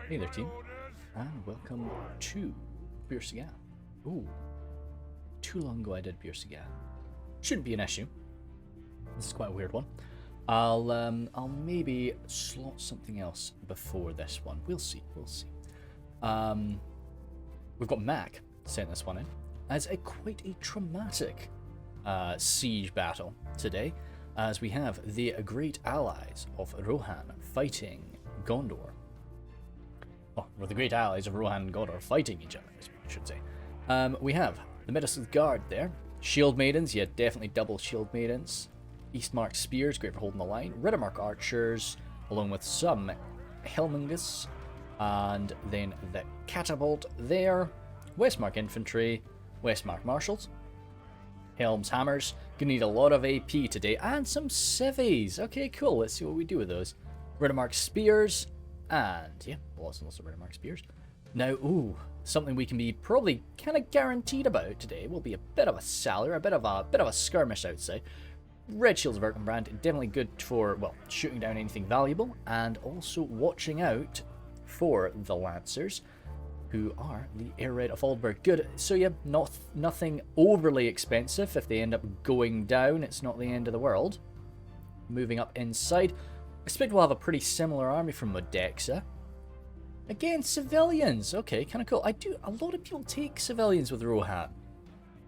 Hey there, team, and welcome to Beer Sagan. Ooh, too long ago I did Beer Sagan. Shouldn't be an issue. This is quite a weird one. I'll maybe slot something else before this one. We'll see. We've got Mac sent this one in as quite a traumatic siege battle today, as we have the great allies of Rohan fighting Gondor. Oh, well, the great allies of Rohan and Gondor fighting each other, I should say. We have the Medicine Guard there. Shield Maidens, yeah, definitely double Shield Maidens. Eastmark Spears, great for holding the line. Riddermark Archers, along with some Helmingus. And then the Catapult there. Westmark Infantry, Westmark Marshals. Helm's Hammers, gonna need a lot of AP today. And some civvies. Okay, cool, let's see what we do with those. Riddermark Spears. And yeah, lots and lots of Riddermark Spears. Now, something we can be probably kind of guaranteed about today will be a bit of a salary, a bit of a skirmish outside. Red Shields of Erkenbrand, definitely good for, well, shooting down anything valuable, and also watching out for the Lancers, who are the Air Raid of Aldburg. Good. So yeah, nothing overly expensive. If they end up going down, it's not the end of the world. Moving up inside. I expect we'll have a pretty similar army from Modexa. Again, civilians. Okay, kind of cool. A lot of people take civilians with Rohan.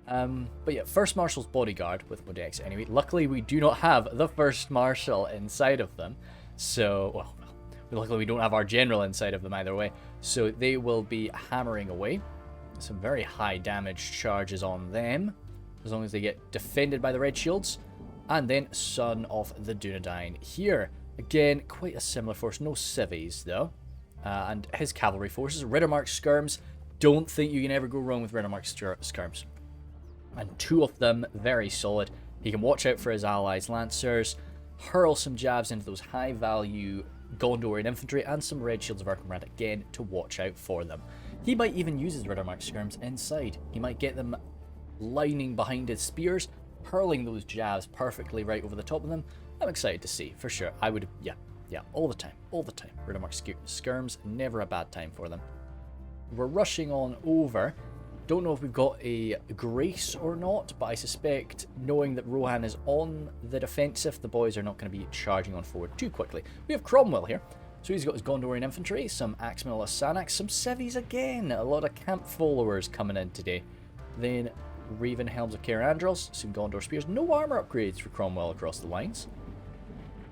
But yeah, First Marshal's Bodyguard with Modexa anyway. Luckily, we do not have the First Marshal inside of them. So, well, luckily we don't have our General inside of them either way. So they will be hammering away. Some very high damage charges on them, as long as they get defended by the Red Shields. And then Son of the Dunedain here. Again, quite a similar force. No civvies, though. And his cavalry forces. Riddermark Skirms. Don't think you can ever go wrong with Riddermark Skirms. And two of them, very solid. He can watch out for his allies' Lancers. Hurl some jabs into those high-value Gondorian infantry. And some Red Shields of Erkenbrand, again, to watch out for them. He might even use his Riddermark Skirms inside. He might get them lining behind his spears. Hurling those jabs perfectly right over the top of them. I'm excited to see, for sure. I would, yeah, all the time. Riddermark Skirms, never a bad time for them. We're rushing on over. Don't know if we've got a Grace or not, but I suspect, knowing that Rohan is on the defensive, the boys are not going to be charging on forward too quickly. We have Cromwell here. So he's got his Gondorian infantry, some Axemen Sanax, some civvies again. A lot of camp followers coming in today. Then Raven Helms of Caer Andros, some Gondor Spears. No armor upgrades for Cromwell across the lines.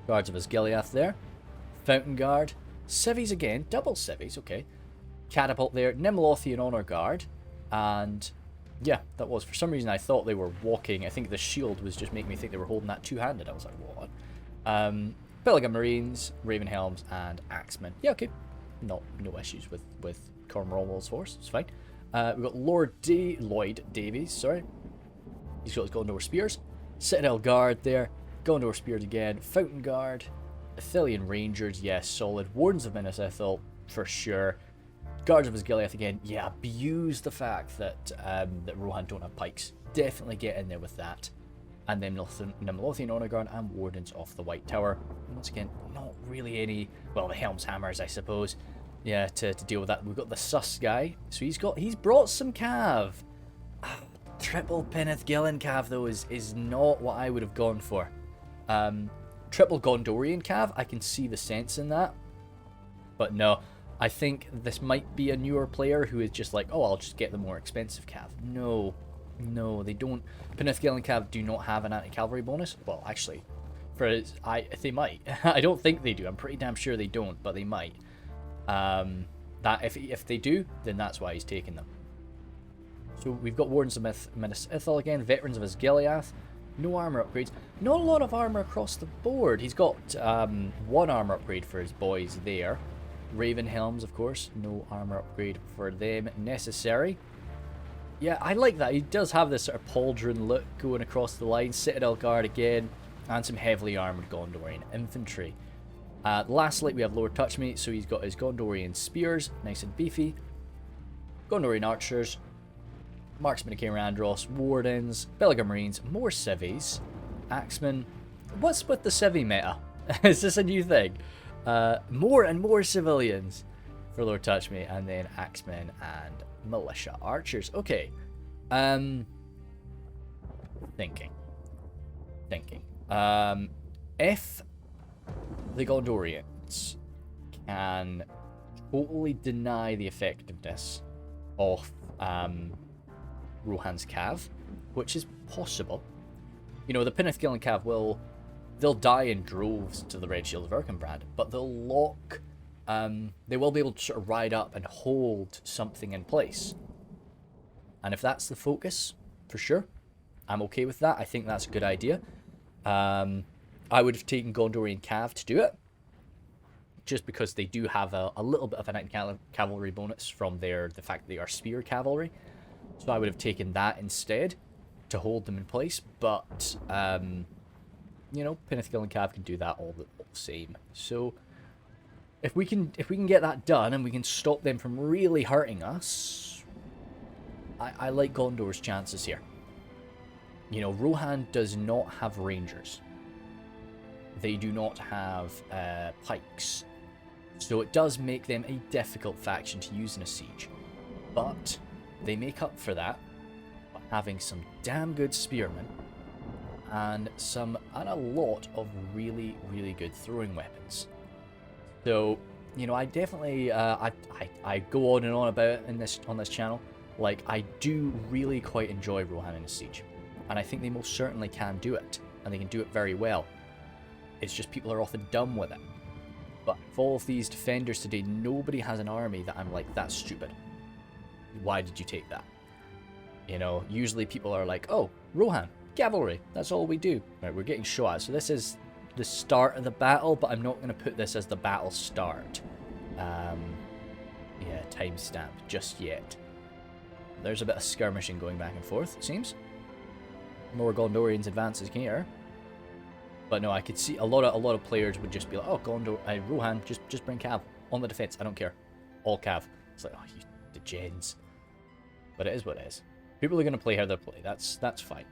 Guards of Osgiliath there. Fountain Guard. Civvies again. Double civvies, okay. Catapult there. Nimlothian Honor Guard. And yeah, that was, for some reason I thought they were walking. I think the shield was just making me think they were holding that two-handed. I was like, what? Pelican Marines, Raven Helms, and Axemen. Yeah, okay. No issues with Cromwell's force. It's fine. We've got Lloyd Davies, sorry. He's got his Gondor Spears. Citadel Guard there. Gondor Spears again. Fountain Guard. Athelian Rangers, yes, solid. Wardens of Minas Ithil, for sure. Guards of Osgiliath again. Yeah, abuse the fact that that Rohan don't have pikes. Definitely get in there with that. And then Nimlothian Honor Guard and Wardens of the White Tower. Once again, not really any, well, the Helm's Hammers, I suppose. Yeah, to deal with that. We've got the Sus guy. So he's brought some cav. Triple Peneth Gillen cav, though, is not what I would have gone for. Triple Gondorian cav, I can see the sense in that. But no, I think this might be a newer player who is just like, oh, I'll just get the more expensive cav. No, they don't. Peneth Gillen cav do not have an anti-cavalry bonus. Well, actually, they might. I don't think they do. I'm pretty damn sure they don't, but they might. That if they do, then that's why he's taking them. So we've got Wardens of Minas Ithil again, Veterans of Osgiliath. No armor upgrades. Not a lot of armor across the board. He's got one armor upgrade for his boys there. Raven Helms, of course. No armor upgrade for them necessary. Yeah, I like that. He does have this sort of pauldron look going across the line. Citadel Guard again. And some heavily armored Gondorian infantry. Lastly, we have Lord Touchmate. So he's got his Gondorian Spears. Nice and beefy. Gondorian Archers. Marksmen of Caer Andros, Wardens, Belgian Marines, more civvies, Axemen. What's with the civvy meta? Is this a new thing? More and more civilians. for Lord Touchme, and then Axemen and Militia Archers. Okay. Thinking. If the Gondorians can totally deny the effectiveness of Rohan's Cav, which is possible. You know, the Penethgillen Cav they'll die in droves to the Red Shield of Erkenbrand, but they'll lock, they will be able to sort of ride up and hold something in place. And if that's the focus, for sure, I'm okay with that. I think that's a good idea. I would have taken Gondorian Cav to do it, just because they do have a little bit of an anti-cavalry bonus from the fact that they are spear cavalry. So I would have taken that instead to hold them in place. But, you know, Penethgillen Cav can do that all the same. So if we can get that done and we can stop them from really hurting us, I like Gondor's chances here. You know, Rohan does not have rangers. They do not have pikes. So it does make them a difficult faction to use in a siege. But they make up for that by having some damn good spearmen and a lot of really, really good throwing weapons. So, you know, I definitely I go on and on about it on this channel. Like, I do really quite enjoy Rohan in a siege. And I think they most certainly can do it. And they can do it very well. It's just people are often dumb with it. But of all of these defenders today, nobody has an army that I'm like, that's stupid. Why did you take that? You know, usually people are like, oh, Rohan, cavalry, that's all we do. Right, we're getting shot at. So this is the start of the battle, but I'm not going to put this as the battle start. Yeah, timestamp just yet. There's a bit of skirmishing going back and forth, it seems. More Gondorians advances here. But no, I could see a lot of players would just be like, oh, Rohan, just bring Cav on the defense. I don't care. All Cav. It's like, oh, you degens. But it is what it is. People are going to play how they play. That's fine.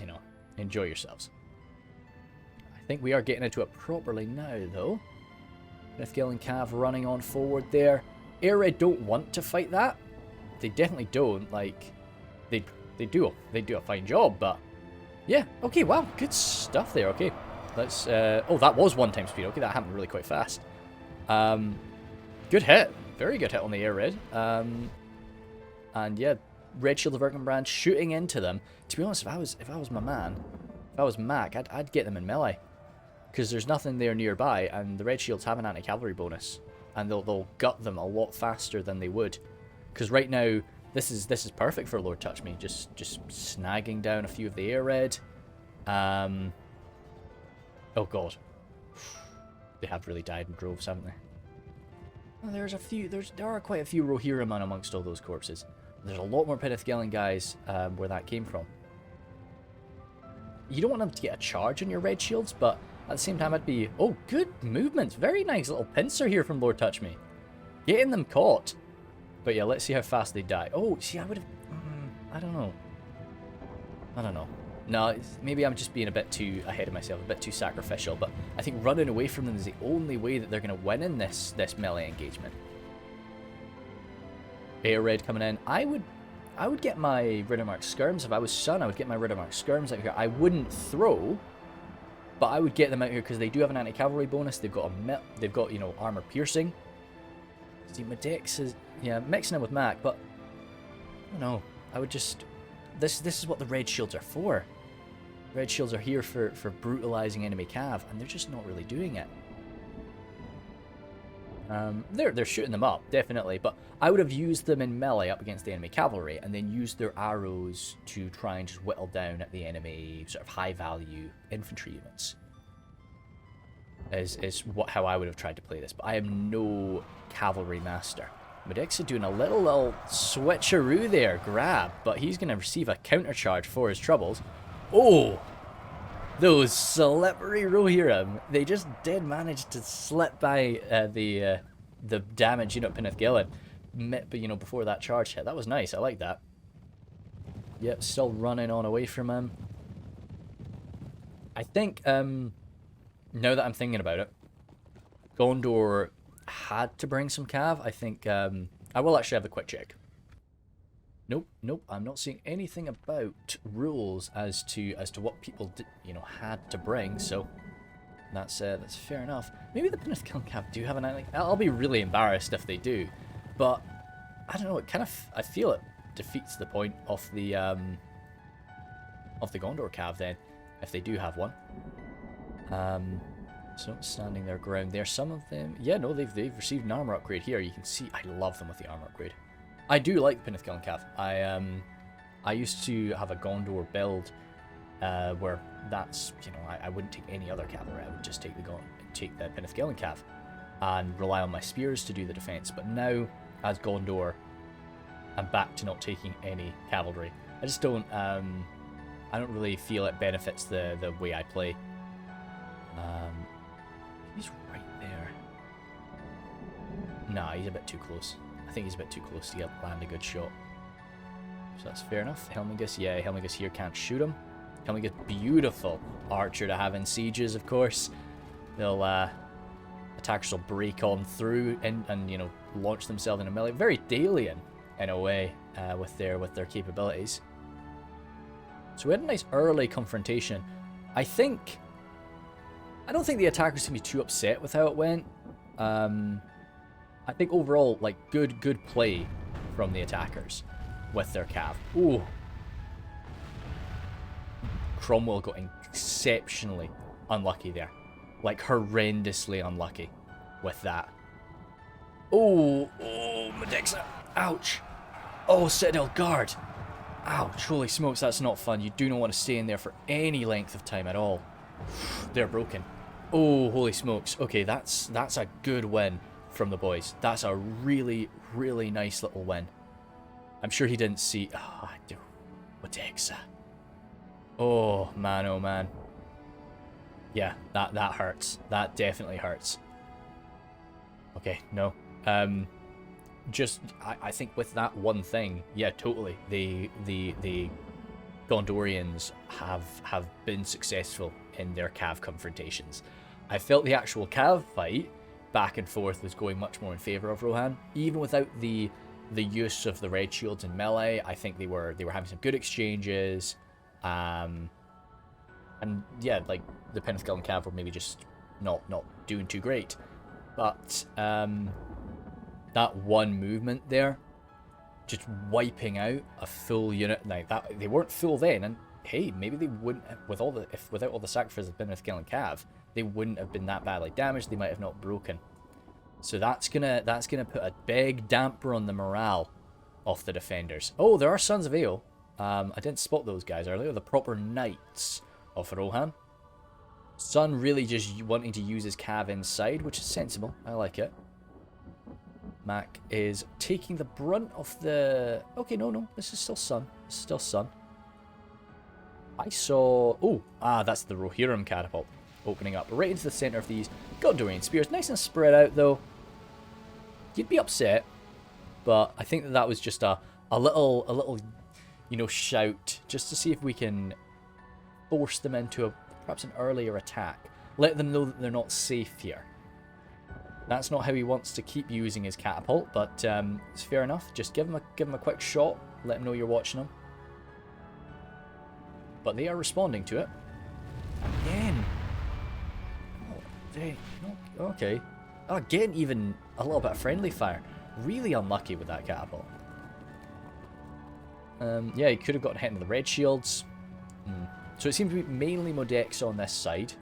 You know, enjoy yourselves. I think we are getting into it properly now, though. Penethgillen Cav running on forward there. Air Red don't want to fight that. They definitely don't. Like, they do a fine job, but yeah. Okay, wow, good stuff there. Okay. Let's, oh, that was 1 speed. Okay, that happened really quite fast. Good hit. Very good hit on the air red. And yeah, Red Shield of Erkenbrand shooting into them. To be honest, if I was my man, if I was Mac, I'd get them in melee. Because there's nothing there nearby, and the Red Shields have an anti-cavalry bonus. And they'll gut them a lot faster than they would. Because right now, this is perfect for Lord Touchme. Just snagging down a few of the air red. Oh god. They have really died in droves, haven't they? Well, there are quite a few Rohirrim amongst all those corpses. There's a lot more Penethgillen guys where that came from. You don't want them to get a charge on your red shields, but at the same time I'd be... Oh, good movement. Very nice little pincer here from Lord Touchme. Getting them caught. But yeah, let's see how fast they die. Oh, see, I would have... I don't know. No, maybe I'm just being a bit too ahead of myself, a bit too sacrificial, but I think running away from them is the only way that they're going to win in this melee engagement. Air Red coming in. I would get my Riddermark Skirms. If I was Sun, I would get my Riddermark Skirms out here. I wouldn't throw, but I would get them out here because they do have an anti-cavalry bonus. They've got you know, armor piercing. See, my Dex is, yeah, mixing it with Mac, but I don't know. I would just... This is what the red shields are for. Red shields are here for brutalizing enemy cav, and they're just not really doing it. They're shooting them up, definitely, but I would have used them in melee up against the enemy cavalry, and then used their arrows to try and just whittle down at the enemy sort of high-value infantry units. Is how I would have tried to play this, but I am no cavalry master. Medexa doing a little switcheroo there, grab, but he's going to receive a countercharge for his troubles. Oh, those slippery Rohirrim. They just did manage to slip by the damage unit Penethgillen, but you know, before that charge hit. That was nice. I like that. Yep, still running on away from him. I think now that I'm thinking about it, Gondor had to bring some cav. I think I will actually have a quick check. Nope, nope. I'm not seeing anything about rules as to what people did, had to bring. So that's fair enough. Maybe the Penrith Kiln cav do have an island. I'll be really embarrassed if they do, but I don't know. It kind of I feel it defeats the point of the Gondor cav then, if they do have one. So standing their ground there. Some of them, yeah, no, they've received an armor upgrade here. You can see I love them with the armor upgrade. I do like the Penrith Kiln cav. I used to have a Gondor build where that's I wouldn't take any other cavalry. I would just take the Penrith Kiln cav and rely on my spears to do the defense. But now as Gondor, I'm back to not taking any cavalry. I just don't. I don't really feel it benefits the way I play. He's right there. Nah, he's a bit too close. I think he's a bit too close to land a good shot. So that's fair enough. Helmingus, yeah, Helmingus here can't shoot him. Helmingus, beautiful archer to have in sieges, of course. They'll attackers will break on through and launch themselves in a melee. Very Dalian in a way with their capabilities. So we had a nice early confrontation. I don't think the attackers can be too upset with how it went. I think overall, like, good play from the attackers with their cav. Ooh. Cromwell got exceptionally unlucky there. Like, horrendously unlucky with that. Oh, Medexa. Ouch. Oh, Citadel Guard. Ouch, holy smokes, that's not fun. You do not want to stay in there for any length of time at all. They're broken. Oh, holy smokes. Okay, that's a good win from the boys. That's a really, really nice little win. I'm sure he didn't see... Oh, I do. Medexa. Oh, man, oh, man. Yeah, that hurts. That definitely hurts. Okay, no. I think with that one thing, yeah, totally. The Gondorians have been successful in their cav confrontations. I felt the actual cav fight back and forth was going much more in favor of Rohan, even without the use of the red shields in melee. I think they were having some good exchanges, and yeah, like the Penrith Kiln cav were maybe just not doing too great, but that one movement there, just wiping out a full unit. Now that they weren't full then, and hey, maybe they wouldn't without all the sacrifices of Penrith Kiln cav, they wouldn't have been that badly damaged. They might have not broken. So that's gonna put a big damper on the morale of the defenders. Oh, there are Sons of Eo. I didn't spot those guys earlier. The proper Knights of Rohan. Sun really just wanting to use his cav inside, which is sensible. I like it. Mac is taking the brunt of the... Okay, no. This is still Sun. This is still Sun. I saw... Oh, that's the Rohirrim catapult opening up right into the center of these Gondorian spears. Nice and spread out, though. You'd be upset, but I think that was just a little, shout, just to see if we can force them into perhaps an earlier attack. Let them know that they're not safe here. That's not how he wants to keep using his catapult, but it's fair enough. Just give him a quick shot. Let him know you're watching him. But they are responding to it. Again. Oh, okay. Again, even a little bit of friendly fire. Really unlucky with that catapult. Yeah, he could have gotten hit into the red shields. So it seems to be mainly Medexa on this side.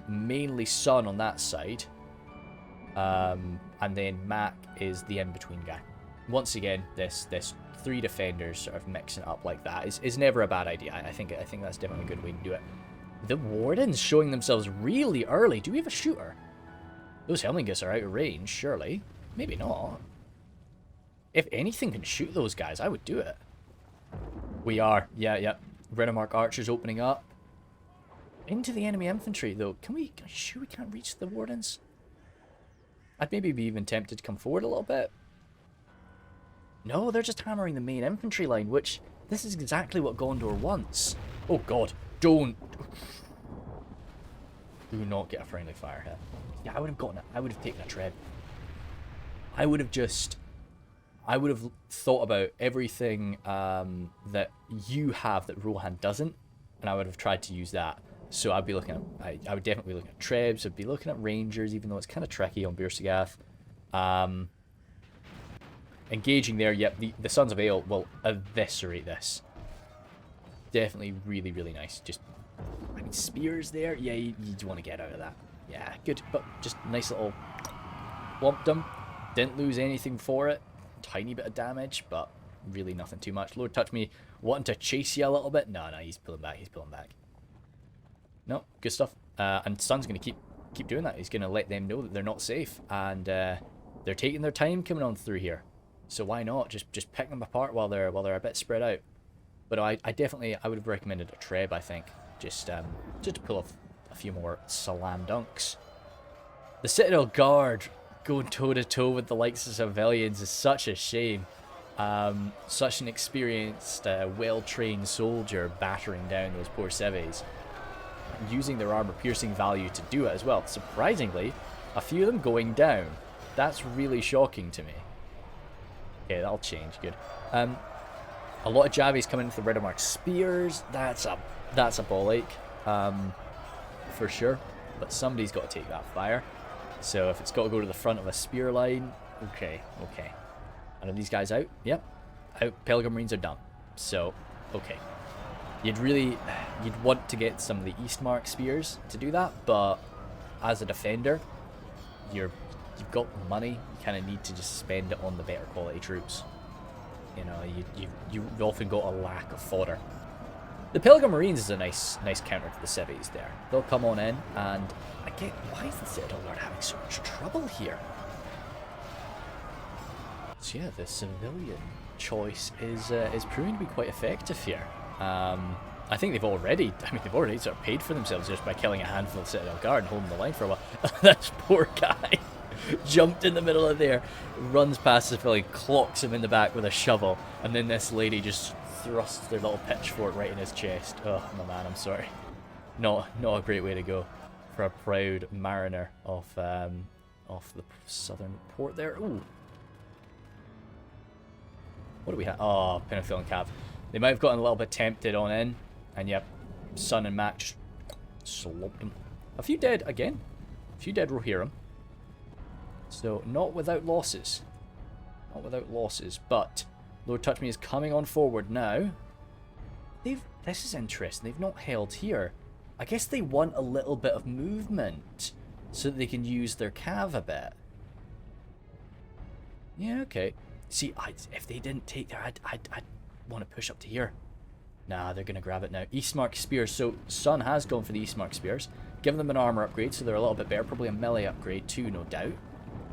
Mainly Sun on that side. And then Mac is the in-between guy. Once again, this three defenders sort of mixing it up like that is never a bad idea. I think that's definitely a good way to do it. The Wardens showing themselves really early. Do we have a shooter? Those Helmingus are out of range, surely. Maybe not. If anything can shoot those guys, I would do it. We are. Yeah. Renamark archers opening up. Into the enemy infantry, though. Can we sure we can't reach the Wardens? I'd maybe be even tempted to come forward a little bit. No, they're just hammering the main infantry line, which this is exactly what Gondor wants. Oh god, don't. Do not get a friendly fire hit. Yeah, I would have gotten it. I would have taken a treb. I would have thought about everything that you have that Rohan doesn't, and I would have tried to use that. So I'd be looking at, I would definitely be looking at trebs. I'd be looking at rangers, even though it's kind of tricky on Beersigath. Engaging there, yep, the Sons of Ale will eviscerate this. Definitely really, really nice. Just, I mean, spears there, yeah, you want to get out of that. Yeah, good, but just nice little whomped them. Didn't lose anything for it. Tiny bit of damage, but really nothing too much. Lord Touch Me wanting to chase you a little bit. No, he's pulling back. He's pulling back. No, good stuff. And Sun's going to keep doing that. He's going to let them know that they're not safe, and they're taking their time coming on through here. So why not just pick them apart while they're a bit spread out? But I would have recommended a treb. I think just to pull off a few more slam dunks. The Citadel Guard going toe to toe with the likes of civilians is such a shame. Such an experienced, well-trained soldier battering down those poor civvies, using their armor-piercing value to do it as well. Surprisingly, a few of them going down. That's really shocking to me. Okay, that'll change. Good. A lot of Javies coming with the Red Mark Spears. That's a ball ache, for sure. But somebody's got to take that fire. So if it's got to go to the front of a spear line, okay. And are these guys out? Yep. Out. Pelgrim Marines are done. So, okay. You'd want to get some of the Eastmark spears to do that, but as a defender, you've got money. You kind of need to just spend it on the better quality troops. You know, you've often got a lack of fodder. The Pelgrim Marines is a nice counter to the civvies there. They'll come on in, and I get why is the Citadel Guard having so much trouble here? So yeah, the civilian choice is proving to be quite effective here. I think they've already sort of paid for themselves just by killing a handful of Citadel Guard and holding the line for a while. That poor guy jumped in the middle of there, runs past the civilian, clocks him in the back with a shovel, and then this lady just thrusts their little pitchfork right in his chest. Oh, my man, I'm sorry. Not a great way to go for a proud mariner off the southern port there. Ooh. What do we have? Oh, Pinafil and Cav. They might have gotten a little bit tempted on in, and yep, Sun and Mac just sloped them. A few dead again. A few dead Rohirrim. So not without losses. Not without losses, but Lord Touch Me is coming on forward now. This is interesting. They've not held here. I guess they want a little bit of movement so that they can use their cav a bit. Yeah, okay. See, if they didn't take there, I'd want to push up to here. Nah, they're going to grab it now. Eastmark Spears. So Sun has gone for the Eastmark Spears. Given them an armor upgrade, so they're a little bit better. Probably a melee upgrade too, no doubt.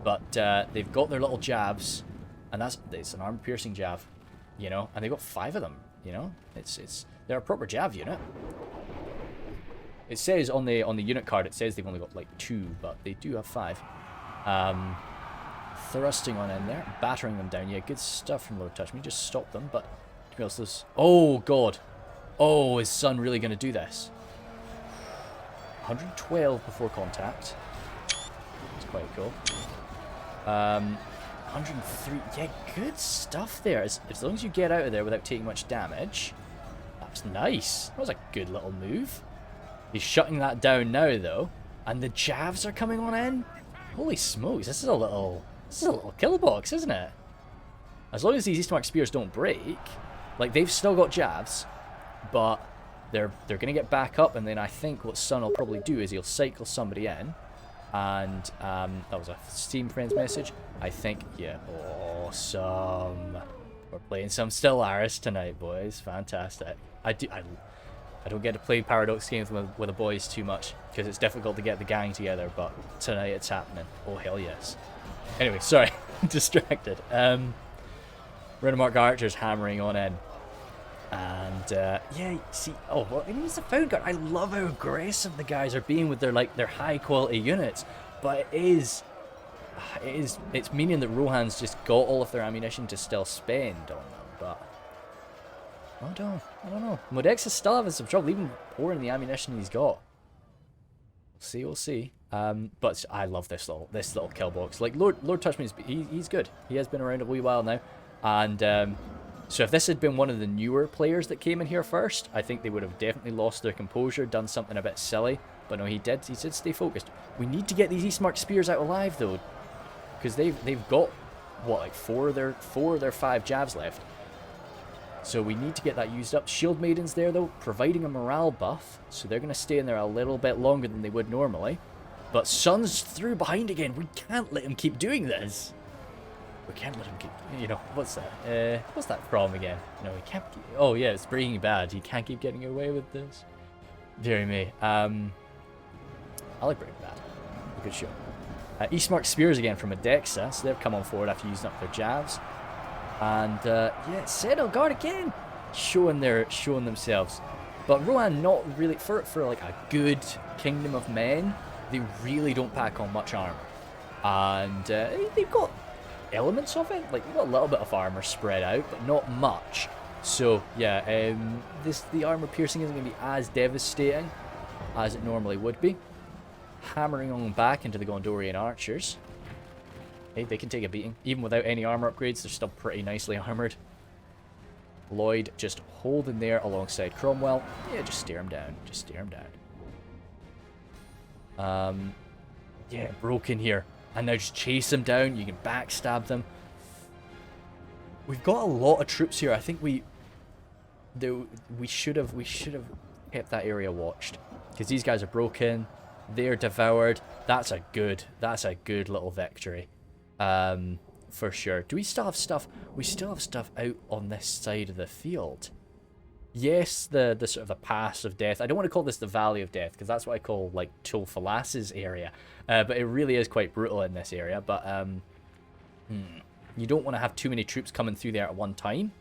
But they've got their little jabs, and it's an armor-piercing jab, you know. And they've got 5 of them, you know. They're a proper jab unit. It says on the unit card, it says they've only got like 2, but they do have 5. Thrusting on in there, battering them down. Yeah, good stuff from Lord Touch Me. Just stop them, but who else does? Oh god! Oh, is Sun really going to do this? 112 before contact. That's quite cool. 103. Yeah, good stuff there. As long as you get out of there without taking much damage. That's nice. That was a good little move. He's shutting that down now, though. And the Javs are coming on in. Holy smokes, this is a little kill box, isn't it? As long as these Eastmark Spears don't break, like they've still got Javs, but they're going to get back up, and then I think what Sun will probably do is he'll cycle somebody in, and that was a Steam Friends message. I think, yeah, awesome. We're playing some Stellaris tonight, boys. Fantastic. I don't get to play Paradox games with the boys too much because it's difficult to get the gang together, but tonight it's happening. Oh, hell yes. Anyway, sorry, distracted. Renamark Archers hammering on in. And, yeah, see, oh, well, I mean, it's a found guard. I love how aggressive the guys are being with their high quality units, but it's meaning that Rohan's just got all of their ammunition to still spend on them, but I don't know. Modex is still having some trouble even pouring the ammunition he's got. We'll see. But I love this little kill box. Like Lord Tushman, he's good. He has been around a wee while now, and so if this had been one of the newer players that came in here first, I think they would have definitely lost their composure, done something a bit silly. But no, he did stay focused. We need to get these Eastmark spears out alive though, because they've got what, like four of their 5 jabs left. So we need to get that used up. Shield Maiden's there though, providing a morale buff, so they're going to stay in there a little bit longer than they would normally. But Sun's through behind again. We can't let him keep doing this. We can't let him keep... You know, what's that from again? No, he can't keep... Oh yeah, it's Breaking Bad. He can't keep getting away with this. Dear me. I like Breaking Bad. A good show. Eastmark Spears again from Adexa, so they've come on forward after using up their jabs. And yeah, Settle Guard again, showing themselves. But Rohan not really for like a good Kingdom of Men. They really don't pack on much armor, and they've got elements of it. Like they've got a little bit of armor spread out, but not much. So yeah, the armor piercing isn't going to be as devastating as it normally would be. Hammering on back into the Gondorian archers. Hey, they can take a beating. Even without any armor upgrades, they're still pretty nicely armored. Lloyd just holding there alongside Cromwell. Yeah, just stare him down. Just stare him down. Yeah, broken here. And now just chase them down. You can backstab them. We've got a lot of troops here. I think we should have kept that area watched, because these guys are broken. They're devoured. That's a good little victory. For sure. Do we still have stuff? We still have stuff out on this side of the field. Yes, the sort of the Pass of Death. I don't want to call this the Valley of Death, because that's what I call like Tolfalas's area. But it really is quite brutal in this area. But you don't want to have too many troops coming through there at one time.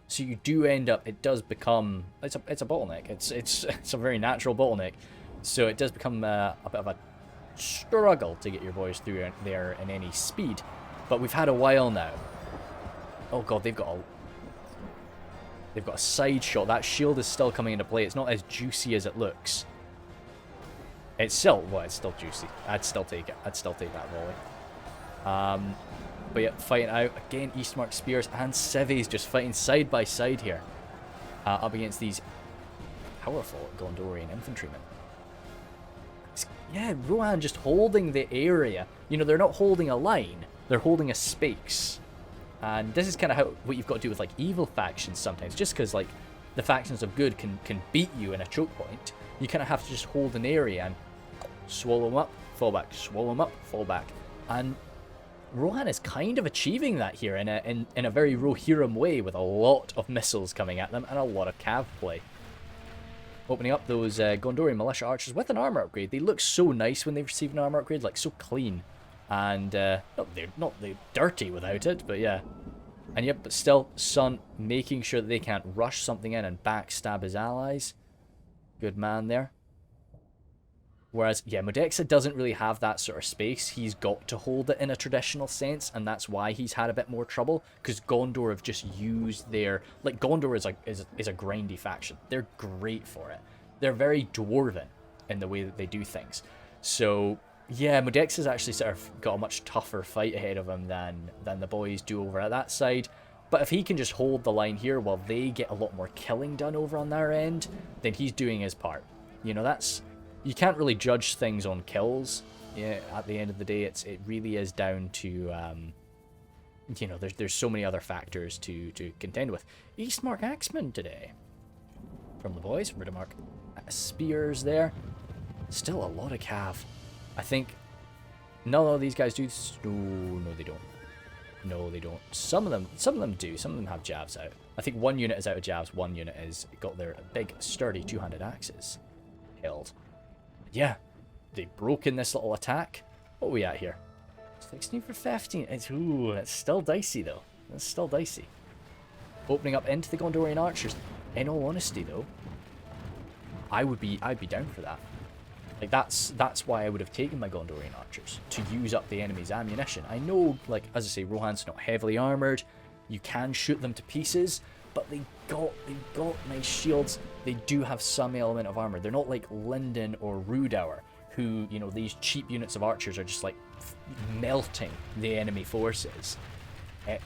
So you do end up, it does become, it's a bottleneck. It's a very natural bottleneck. So it does become a bit of a struggle to get your boys through there in any speed. But we've had a while now. Oh god, they've got a side shot. That shield is still coming into play. It's not as juicy as it looks. It's still juicy. I'd still take it. I'd still take that volley. But yeah, fighting out again. Eastmark Spears and Civies just fighting side by side here, up against these powerful Gondorian infantrymen. Yeah, Rohan just holding the area. You know, they're not holding a line, they're holding a space. And this is kind of what you've got to do with like evil factions sometimes. Just because like the factions of good can beat you in a choke point, you kind of have to just hold an area and swallow them up, fall back, swallow them up, fall back. And Rohan is kind of achieving that here in a very Rohirrim way, with a lot of missiles coming at them and a lot of cav play. Opening up those Gondorian militia archers with an armor upgrade. They look so nice when they receive an armor upgrade, like so clean. And they're not dirty without it, but yeah. And yep, but still, Sun making sure that they can't rush something in and backstab his allies. Good man there. Whereas, yeah, Modexa doesn't really have that sort of space. He's got to hold it in a traditional sense, and that's why he's had a bit more trouble, because Gondor have just used their... Like, Gondor is a grindy faction. They're great for it. They're very dwarven in the way that they do things. So, yeah, Modexa's actually sort of got a much tougher fight ahead of him than the boys do over at that side. But if he can just hold the line here while they get a lot more killing done over on their end, then he's doing his part. You know, that's... You can't really judge things on kills. Yeah, at the end of the day, it really is down to, you know, there's so many other factors to contend with. Eastmark Axeman today from the boys. Riddermark Spears there. Still a lot of cav. I think none of these guys do. No, they don't. No, they don't. Some of them do. Some of them have jabs out. I think one unit is out of jabs. One unit is got their big sturdy two-handed axes held. Yeah, they've broken this little attack. What are we at here? 16 for 15. It's still dicey though. It's still dicey. Opening up into the Gondorian archers. In all honesty though, I'd be down for that. Like that's why I would have taken my Gondorian archers, to use up the enemy's ammunition. I know, like as I say, Rohan's not heavily armored. You can shoot them to pieces, but they've got nice shields. They do have some element of armor. They're not like Linden or Rudour, who, you know, these cheap units of archers are just like melting the enemy forces. They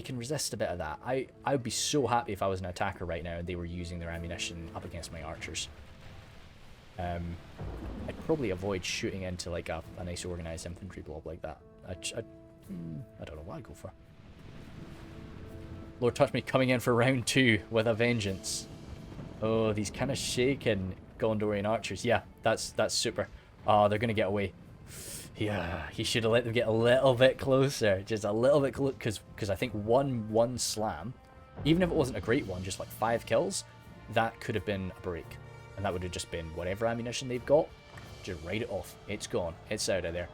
can resist a bit of that. I would be so happy if I was an attacker right now and they were using their ammunition up against my archers. I'd probably avoid shooting into like a nice organized infantry blob like that. I don't know what I'd go for. Lord Touch Me coming in for round 2 with a vengeance. Oh, these kind of shaken Gondorian archers. Yeah, that's super. Oh, they're going to get away. Yeah, he should have let them get a little bit closer. Just a little bit close. Because I think one slam, even if it wasn't a great one, just like 5 kills, that could have been a break. And that would have just been whatever ammunition they've got. Just write it off. It's gone. It's out of there.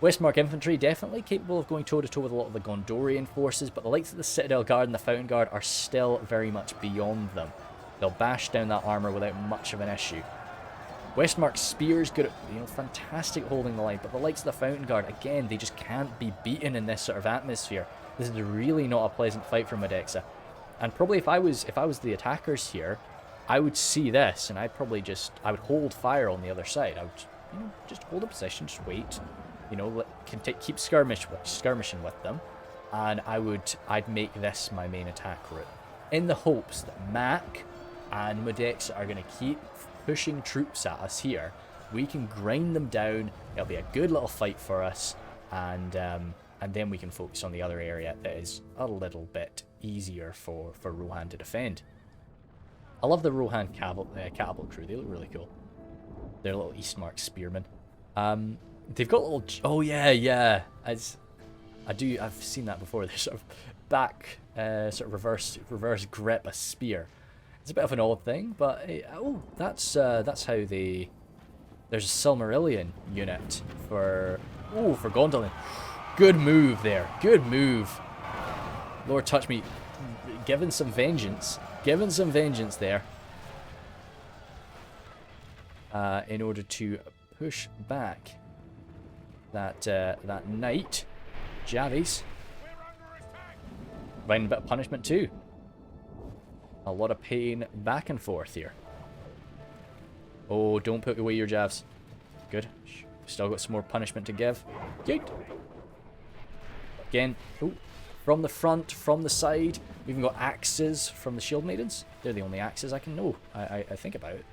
Westmark infantry definitely capable of going toe-to-toe with a lot of the Gondorian forces, but the likes of the Citadel Guard and the Fountain Guard are still very much beyond them. They'll bash down that armor without much of an issue. Westmark's spears good at, you know, fantastic holding the line, but the likes of the Fountain Guard, again, they just can't be beaten in this sort of atmosphere. This is really not a pleasant fight for Medexa. And probably if I was the attackers here, I would see this, and I would hold fire on the other side. I would, you know, just hold a position, just wait. You know, keep skirmishing with them, and I'd make this my main attack route, in the hopes that Mac and Medexa are going to keep pushing troops at us here. We can grind them down. It'll be a good little fight for us, and then we can focus on the other area that is a little bit easier for Rohan to defend. I love the Rohan catapult crew. They look really cool. They're little Eastmark spearmen. They've got little... Oh, yeah. I've seen that before. They're sort of back, sort of reverse grip a spear. It's a bit of an odd thing, but... that's how they... There's a Silmarillion unit for... Oh, for Gondolin. Good move there. Good move. Lord Touch Me. Giving some vengeance. Giving some vengeance there. In order to push back that knight, Javis. Providing a bit of punishment too. A lot of pain back and forth here. Oh, don't put away your javs. Good. Still got some more punishment to give. Yeet. Again. Oh, from the front, from the side. We've even got axes from the shield maidens. They're the only axes I can know. I think about it.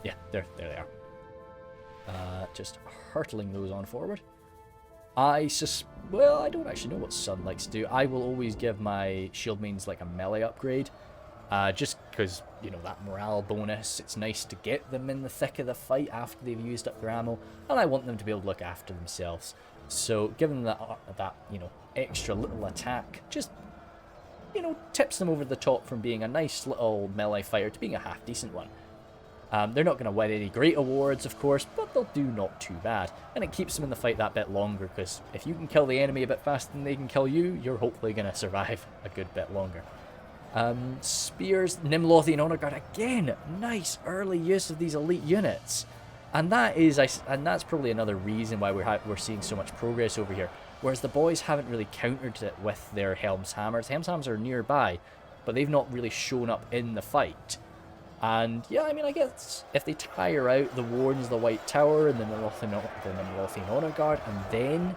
Yeah, there they are. Just hurtling those on forward. Well, I don't actually know what Sun likes to do. I will always give my shield maidens like a melee upgrade. Just because, you know, that morale bonus. It's nice to get them in the thick of the fight after they've used up their ammo. And I want them to be able to look after themselves. So giving them that you know, extra little attack just, you know, tips them over the top from being a nice little melee fighter to being a half decent one. They're not going to win any great awards, of course, but they'll do not too bad. And it keeps them in the fight that bit longer, because if you can kill the enemy a bit faster than they can kill you, you're hopefully going to survive a good bit longer. Spears, Nimlothian Honor Guard, again, nice early use of these elite units. And that's probably another reason why we're seeing so much progress over here. Whereas the boys haven't really countered it with their Helm's Hammers. Helm's Hammers are nearby, but they've not really shown up in the fight. And yeah, I mean, I guess if they tire out the Wardens, the White Tower, and then the Nimlothian Honor Guard, and then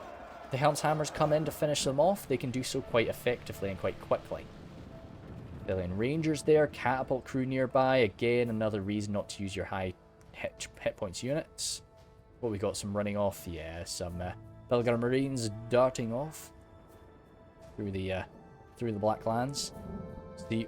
the Helm's Hammers come in to finish them off, they can do so quite effectively and quite quickly. Billion Rangers there, Catapult Crew nearby, again, another reason not to use your high hit points units. What we got, some running off, yeah, some Belgar Marines darting off through the Black Lands. I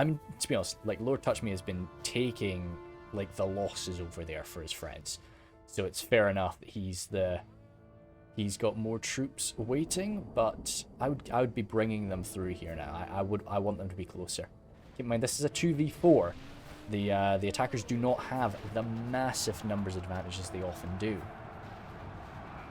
mean, to be honest, like, Lord Touch Me has been taking, like, the losses over there for his friends. So it's fair enough that he's got more troops waiting, but I would be bringing them through here now. I want them to be closer. Keep in mind, this is a 2v4. The attackers do not have the massive numbers advantages they often do.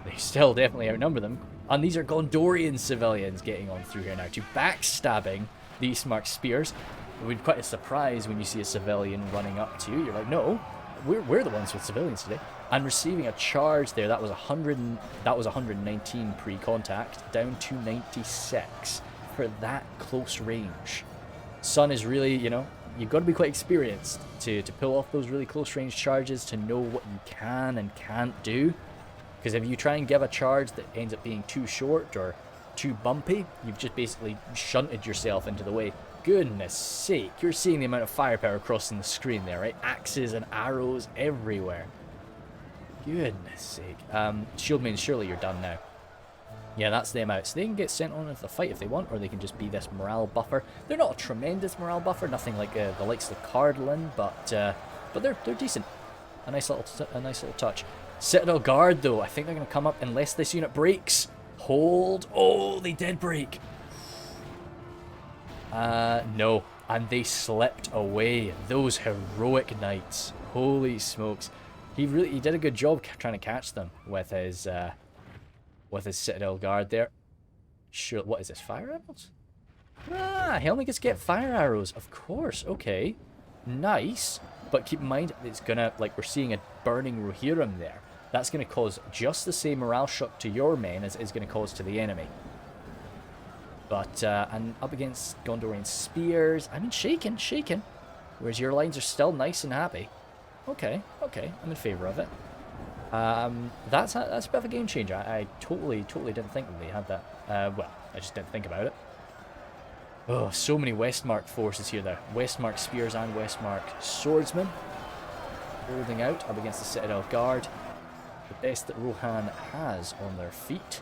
They still definitely outnumber them. And these are Gondorian civilians getting on through here now, to backstabbing the Eastmark spears. It would be quite a surprise when you see a civilian running up to you. You're like, no, we're the ones with civilians today. And receiving a charge there, that was 119 pre-contact, down to 96 for that close range. Sun is really, you know, you've got to be quite experienced to pull off those really close range charges, to know what you can and can't do. Because if you try and give a charge that ends up being too short or too bumpy, you've just basically shunted yourself into the way. Goodness sake, you're seeing the amount of firepower crossing the screen there, right? Axes and arrows everywhere. Goodness sake. Shield mains, surely you're done now. Yeah, that's them out. So they can get sent on into the fight if they want, or they can just be this morale buffer. They're not a tremendous morale buffer, nothing like the likes of the Cardlin, but they're decent. A nice little touch. Citadel Guard, though, I think they're going to come up unless this unit breaks. Hold. Oh, they did break. No. And they slipped away. Those heroic knights. Holy smokes. He did a good job trying to catch them with his Citadel Guard there. Sure, what is this? Fire arrows? Ah, he only gets to get fire arrows. Of course. Okay. Nice. But keep in mind, it's gonna, like, we're seeing a burning Rohirrim there. That's going to cause just the same morale shock to your men as it is going to cause to the enemy. But, and up against Gondorian spears, I mean, shaken. Whereas your lines are still nice and happy. Okay, I'm in favour of it. That's a bit of a game changer. I totally didn't think that they had that. Well, I just didn't think about it. Oh, so many Westmark forces here there. Westmark spears and Westmark swordsmen. Holding out up against the Citadel Guard. The best that Rohan has on their feet.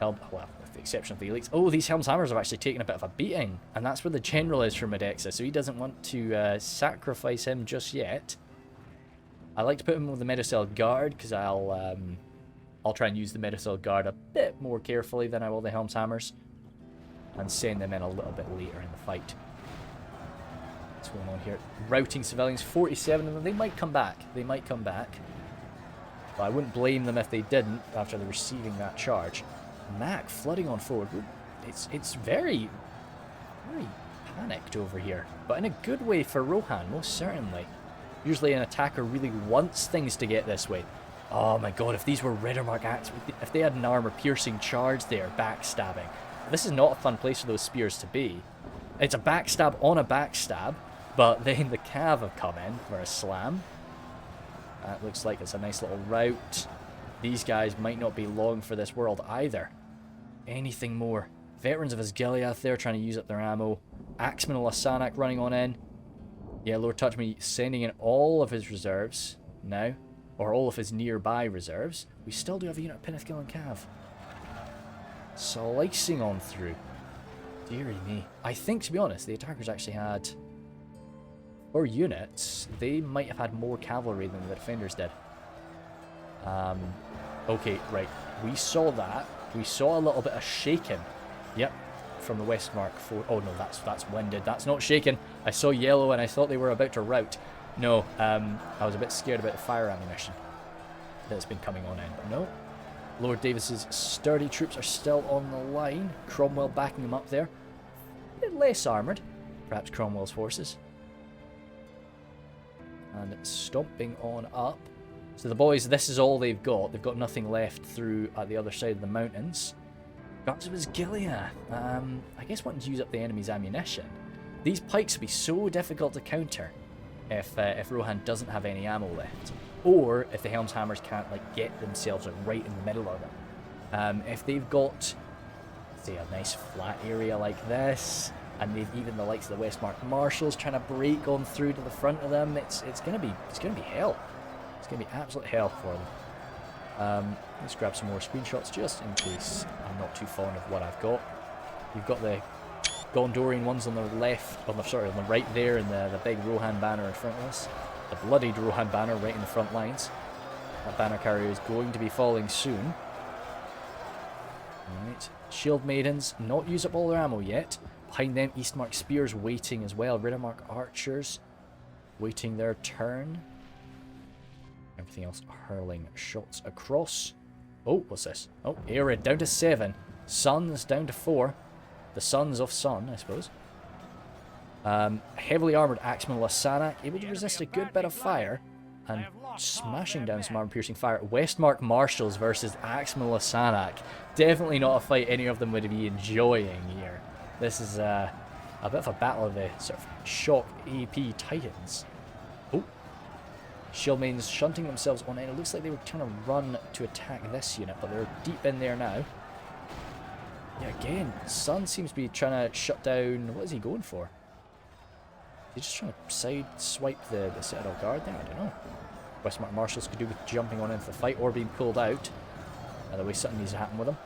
Well, with the exception of the elites. Oh, these Helm's Hammers have actually taken a bit of a beating. And that's where the general is for Medexa, so he doesn't want to sacrifice him just yet. I like to put him with the Medicel Guard, because I'll try and use the Medicel Guard a bit more carefully than I will the Helm's Hammers. And send them in a little bit later in the fight. What's going on here? Routing civilians, 47 of them. They might come back. But I wouldn't blame them if they didn't after they're receiving that charge. Mac flooding on forward. It's very panicked over here. But in a good way for Rohan, most certainly. Usually an attacker really wants things to get this way. Oh my god, if these were Riddermark Axe, if they had an armor-piercing charge there, backstabbing. This is not a fun place for those spears to be. It's a backstab on a backstab, but then the Cav have come in for a slam. That looks like it's a nice little route. These guys might not be long for this world either. Anything more. Veterans of Asgiliath there trying to use up their ammo. Axeman Lasanak running on in. Yeah, Lord Touchme sending in all of his reserves now. Or all of his nearby reserves. We still do have a unit of Pinnithgil and Cav. Slicing on through. Deary me. I think, to be honest, the attackers actually had... For units, they might have had more cavalry than the defenders did. Okay, right. We saw that. We saw a little bit of shaking. Yep. From the Westmark 4. Oh no, that's winded. That's not shaken. I saw yellow and I thought they were about to rout. No, I was a bit scared about the fire ammunition that's been coming on in, but no. Lord Davis's sturdy troops are still on the line. Cromwell backing them up there. A bit less armoured, perhaps Cromwell's forces. And stomping on up. So the boys, this is all they've got. They've got nothing left through at the other side of the mountains. Guards of Asgiliath. I guess wanting to use up the enemy's ammunition. These pikes would be so difficult to counter if Rohan doesn't have any ammo left. Or if the Helm's Hammers can't get themselves right in the middle of them. If they've got, say, a nice flat area like this, and they've even the likes of the Westmark Marshals trying to break on through to the front of them, it's gonna be hell. It's gonna be absolute hell for them. Let's grab some more screenshots just in case I'm not too fond of what I've got. You've got the Gondorian ones on the left, on the right there, and the big Rohan banner in front of us. The bloodied Rohan banner right in the front lines. That banner carrier is going to be falling soon. Alright. Shield Maidens, not used up all their ammo yet. Behind them, Eastmark Spears waiting as well. Riddermark Archers waiting their turn. Everything else hurling shots across. Oh, what's this? Oh, Arid down to 7. Suns down to 4. The Sons of Sun, I suppose. Heavily armoured Axeman Lasanak, able to resist a good bit of fire and smashing down some armor-piercing fire. Westmark Marshals versus Axeman Lasanak. Definitely not a fight any of them would be enjoying here. This is a bit of a battle of the sort of shock AP Titans. Oh. Shield Maidens shunting themselves on in. It looks like they were trying to run to attack this unit, but they're deep in there now. Yeah, again, Sun seems to be trying to shut down... What is he going for? Is he just trying to side-swipe the Citadel Guard there? I don't know. Westmark Marshals could do with jumping on into the fight or being pulled out. By the way, something needs to happen with them.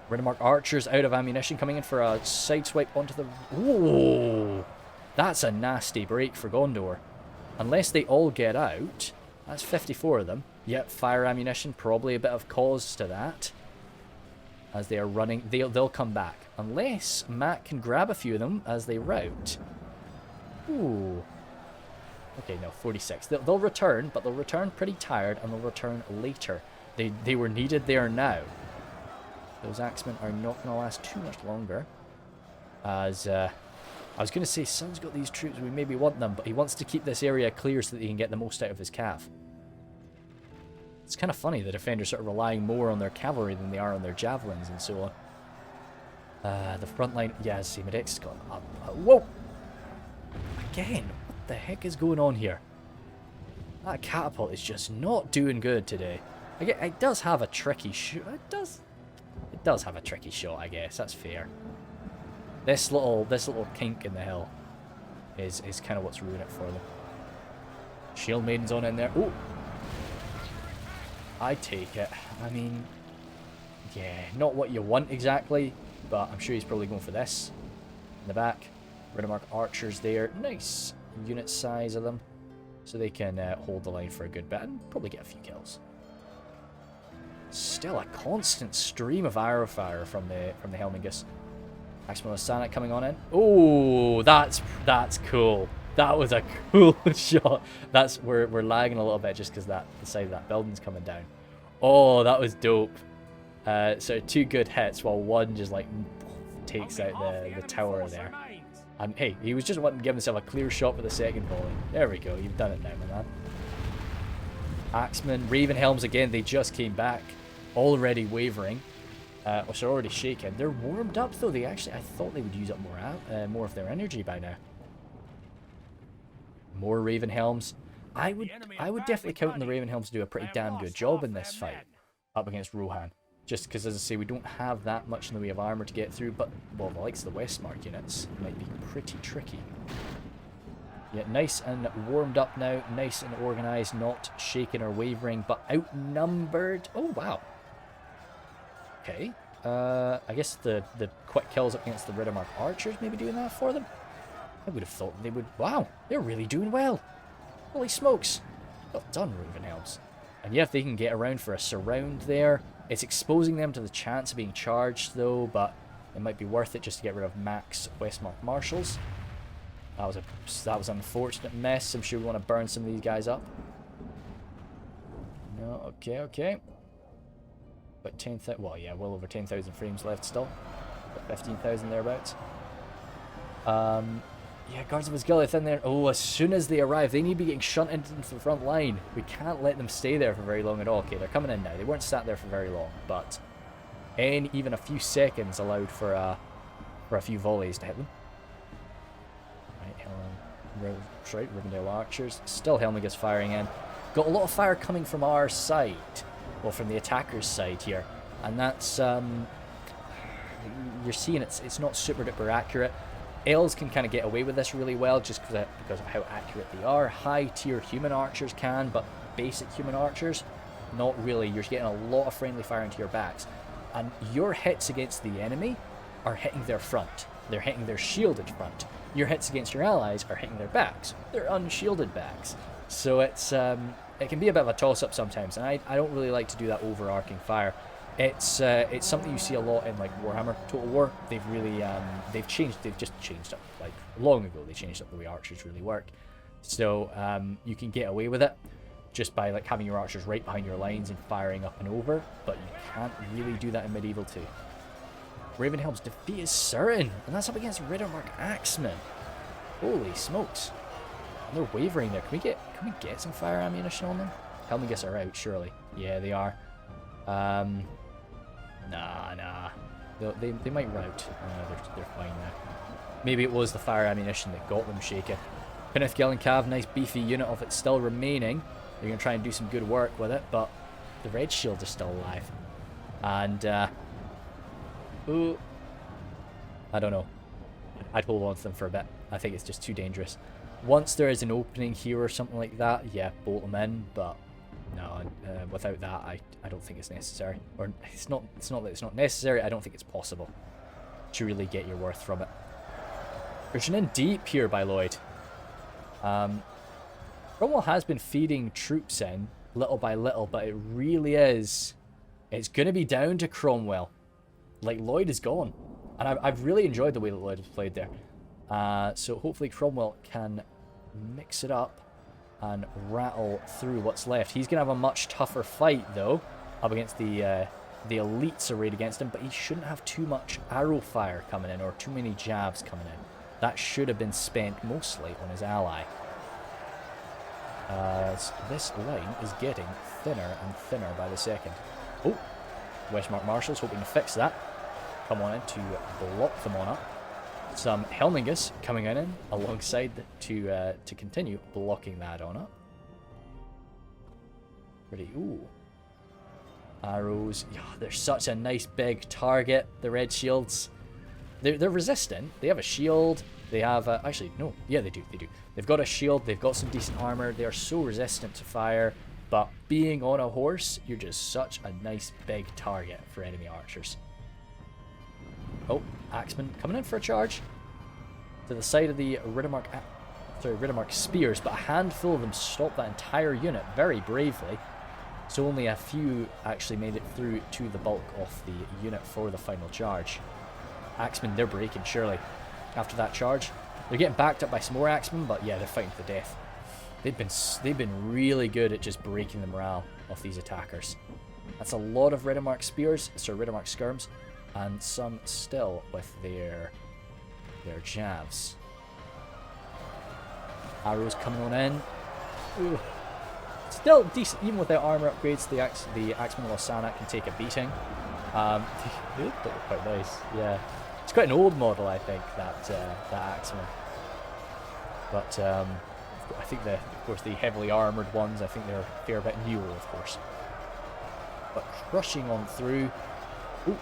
Riddermark Archers out of ammunition, coming in for a sideswipe onto the... Ooh! That's a nasty break for Gondor. Unless they all get out, that's 54 of them. Yep, fire ammunition, probably a bit of cause to that. As they are running, they'll come back. Unless Matt can grab a few of them as they rout. Ooh. Okay, no, 46. They'll return, but they'll return pretty tired, and they'll return later. They were needed there now. Those axemen are not going to last too much longer. As, I was going to say, Sun's got these troops, we maybe want them, but he wants to keep this area clear so that he can get the most out of his cav. It's kind of funny, the defenders sort of relying more on their cavalry than they are on their javelins and so on. The front line, yeah, Seamedex has gone up. Whoa! Again, what the heck is going on here? That catapult is just not doing good today. Again, it does have a tricky shot. It does have a tricky shot, I guess. That's fair. This little kink in the hill is kind of what's ruining it for them. Shield Maidens on in there. Oh! I take it. I mean, yeah, not what you want exactly, but I'm sure he's probably going for this. In the back, Riddermark Archers there. Nice unit size of them. So they can hold the line for a good bit and probably get a few kills. Still a constant stream of arrow fire from the Helmingus. Axeman Sanet coming on in. Oh, that's cool. That was a cool shot. We're lagging a little bit just because the side of that building's coming down. Oh, that was dope. So 2 good hits while one just like takes out the tower there. And hey, he was just wanting to give himself a clear shot for the second volley. There we go. You've done it now, my man. Axemen, Ravenhelms again. They just came back, already wavering. Which are already shaken. They're warmed up though. I thought they would use up more of their energy by now. More Ravenhelms. I would definitely count on the Ravenhelms to do a pretty damn good job in this fight up against Rohan. Just because, as I say, we don't have that much in the way of armor to get through, but, well, the likes of the Westmark units might be pretty tricky. Yeah, nice and warmed up now, nice and organised, not shaken or wavering, but outnumbered. Oh, wow. Okay. I guess the quick kills up against the Riddermark Archers maybe doing that for them. I would have thought they would... Wow, they're really doing well. Holy smokes. Well done, Ravenhelms. And yeah, if they can get around for a surround there, it's exposing them to the chance of being charged though, but it might be worth it just to get rid of max Westmark Marshals. That was an unfortunate mess. I'm sure we want to burn some of these guys up. No, okay. About 10,000, well yeah, well over 10,000 frames left still. About 15,000 thereabouts. Yeah, Guards of Osgiliath in there. Oh, as soon as they arrive, they need to be getting shunted into the front line. We can't let them stay there for very long at all. Okay, they're coming in now. They weren't sat there for very long, but even a few seconds allowed for a few volleys to hit them. Right, Rivendell Archers. Still Helmingus firing in. Got a lot of fire coming from our side. Well, from the attacker's side here. And that's, you're seeing it's not super duper accurate. Elves can kind of get away with this really well just because of how accurate they are. High tier human archers can, but basic human archers, not really. You're getting a lot of friendly fire into your backs. And your hits against the enemy are hitting their front. They're hitting their shielded front. Your hits against your allies are hitting their backs. They're unshielded backs. So it's it can be a bit of a toss-up sometimes, and I don't really like to do that overarching fire. It's something you see a lot in like Warhammer Total War. They've really they've just changed up, like long ago they changed up the way archers really work. So you can get away with it just by like having your archers right behind your lines and firing up and over, but you can't really do that in Medieval 2. Ravenhelm's defeat is certain, and that's up against Riddermark Axemen. Holy smokes. And they're wavering there. Can we get some fire ammunition on them? Helmingus are out, surely. Yeah, they are. Nah. They might rout. They're fine now. Maybe it was the fire ammunition that got them shaken. Kenneth Cav, nice beefy unit of it still remaining. They're going to try and do some good work with it, but the red shield is still alive. And, ooh, I don't know. I'd hold on to them for a bit. I think it's just too dangerous. Once there is an opening here or something like that, yeah, bolt them in, but no, without that, I don't think it's necessary. Or it's not that it's not necessary, I don't think it's possible to really get your worth from it. Pushing in deep here by Lloyd. Cromwell has been feeding troops in little by little, but it really is, it's going to be down to Cromwell. Like, Lloyd is gone. And I've really enjoyed the way that Lloyd has played there. So hopefully Cromwell can mix it up and rattle through what's left. He's going to have a much tougher fight, though, up against the elites arrayed against him, but he shouldn't have too much arrow fire coming in or too many jabs coming in. That should have been spent mostly on his ally. This line is getting thinner and thinner by the second. Oh, Westmark Marshals hoping to fix that. Come on in to block them on up. Some Helmingus coming in alongside to continue blocking that on up. Pretty, ooh. Arrows. Yeah, they're such a nice big target, the red shields. They're resistant. They have a shield. They have actually no. Yeah, they do. They've got a shield. They've got some decent armor. They are so resistant to fire. But being on a horse, you're just such a nice big target for enemy archers. Oh, Axeman coming in for a charge to the side of the Riddermark spears, but a handful of them stopped that entire unit very bravely. So only a few actually made it through to the bulk of the unit for the final charge. Axemen, they're breaking surely after that charge. They're getting backed up by some more Axemen, but yeah, they're fighting to the death. They've been really good at just breaking the morale of these attackers. That's a lot of Riddermark spears, Riddermark skirms, and some still with their jabs. Arrows coming on in. Ooh. Still decent, even with their armor upgrades. The Axemen of Sanak can take a beating. They look quite nice. Yeah, it's quite an old model, I think, that Axeman. But I think of course the heavily armored ones, I think they're a fair bit newer, of course. But crushing on through. Ooh.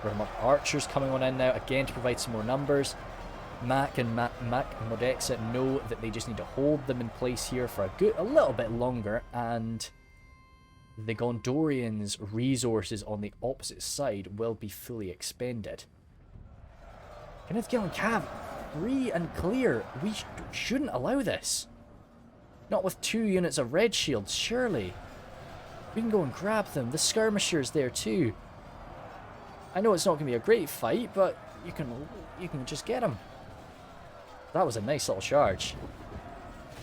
Riddermark archers coming on in now again to provide some more numbers. Mac and Modexa know that they just need to hold them in place here for a little bit longer, and the Gondorians' resources on the opposite side will be fully expended. Kenneth Cav, free and clear. We shouldn't allow this. Not with 2 units of red shields, surely. We can go and grab them. The skirmishers there too. I know it's not going to be a great fight, but you can just get them. That was a nice little charge.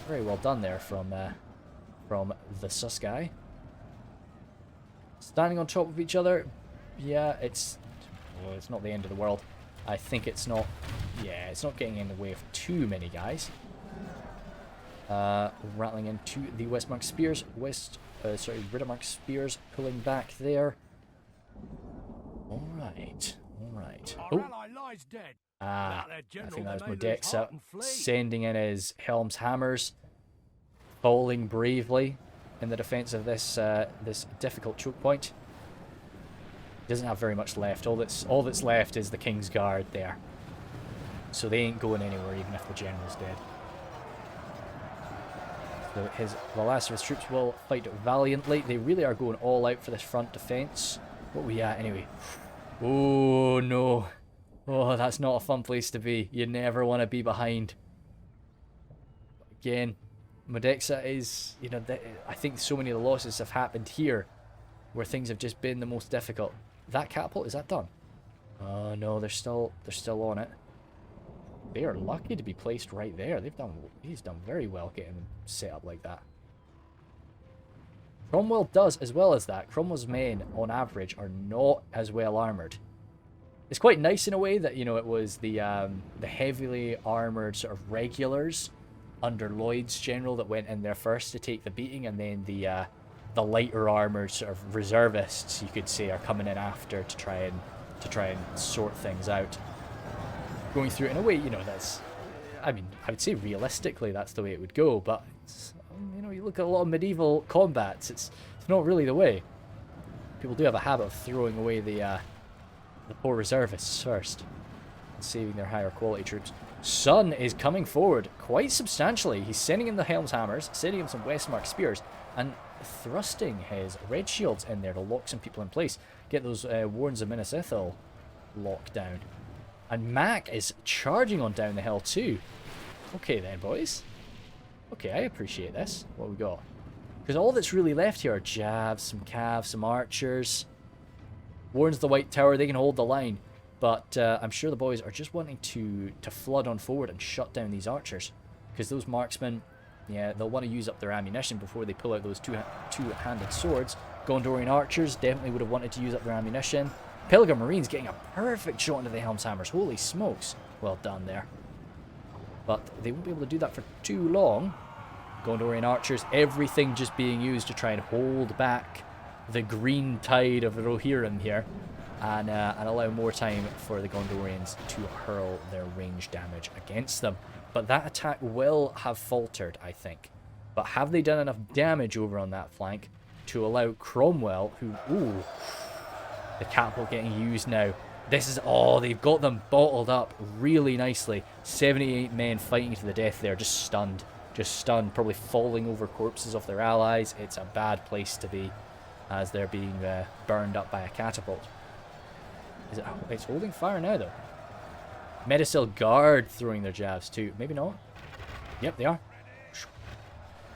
Very well done there from the sus guy. Standing on top of each other. Yeah, it's not the end of the world. I think it's not. Yeah, it's not getting in the way of too many guys. Rattling into the Westmark spears. Riddermark spears pulling back there. All right. Oh. I think that was Modexa sending in his Helm's hammers, falling bravely in the defense of this this difficult choke point. He doesn't have very much left. All that's left is the King's Guard there, so they ain't going anywhere even if the general's dead. So the last of his troops will fight valiantly. They really are going all out for this front defense. What are we at anyway? Oh no. Oh, that's not a fun place to be. You never want to be behind. Again, Modexa is, I think so many of the losses have happened here where things have just been the most difficult. That catapult, is that done? Oh no, they're still on it. They are lucky to be placed right there. He's done very well getting them set up like that. Cromwell does as well as that. Cromwell's men, on average, are not as well armoured. It's quite nice in a way that, it was the heavily armoured sort of regulars under Lloyd's general that went in there first to take the beating, and then the lighter armoured sort of reservists, you could say, are coming in after to try and sort things out. going through it in a way, you know, that's, I mean, I would say realistically that's the way it would go, but it's, you know, you look at a lot of medieval combats, it's not really the way. People do have a habit of throwing away the poor reservists first and saving their higher quality troops. Sun is coming forward quite substantially. He's sending in the Helm's Hammers, sending him some Westmark Spears, and thrusting his red shields in there to lock some people in place. Get those Warrens of Minas Ithil locked down. And Mac is charging on down the hill too. Okay then, boys. Okay, I appreciate this. What we got? Because all that's really left here are jabs, some cavs, some archers. Warrens the White Tower, they can hold the line. But I'm sure the boys are just wanting to flood on forward and shut down these archers. Because those marksmen, yeah, they'll want to use up their ammunition before they pull out those two-handed swords. Gondorian archers definitely would have wanted to use up their ammunition. Pilgrim Marines getting a perfect shot into the Helm's Hammers. Holy smokes. Well done there. But they won't be able to do that for too long. Gondorian archers, everything just being used to try and hold back the green tide of Rohirrim here. And allow more time for the Gondorians to hurl their range damage against them. But that attack will have faltered, I think. But have they done enough damage over on that flank to allow Cromwell, who... Ooh, the catapult getting used now. This is... Oh, they've got them bottled up really nicely. 78 men fighting to the death there, just stunned. Just stunned, probably falling over corpses of their allies. It's a bad place to be as they're being burned up by a catapult. It's holding fire now, though. Medisil Guard throwing their jabs, too. Maybe not. Yep, they are.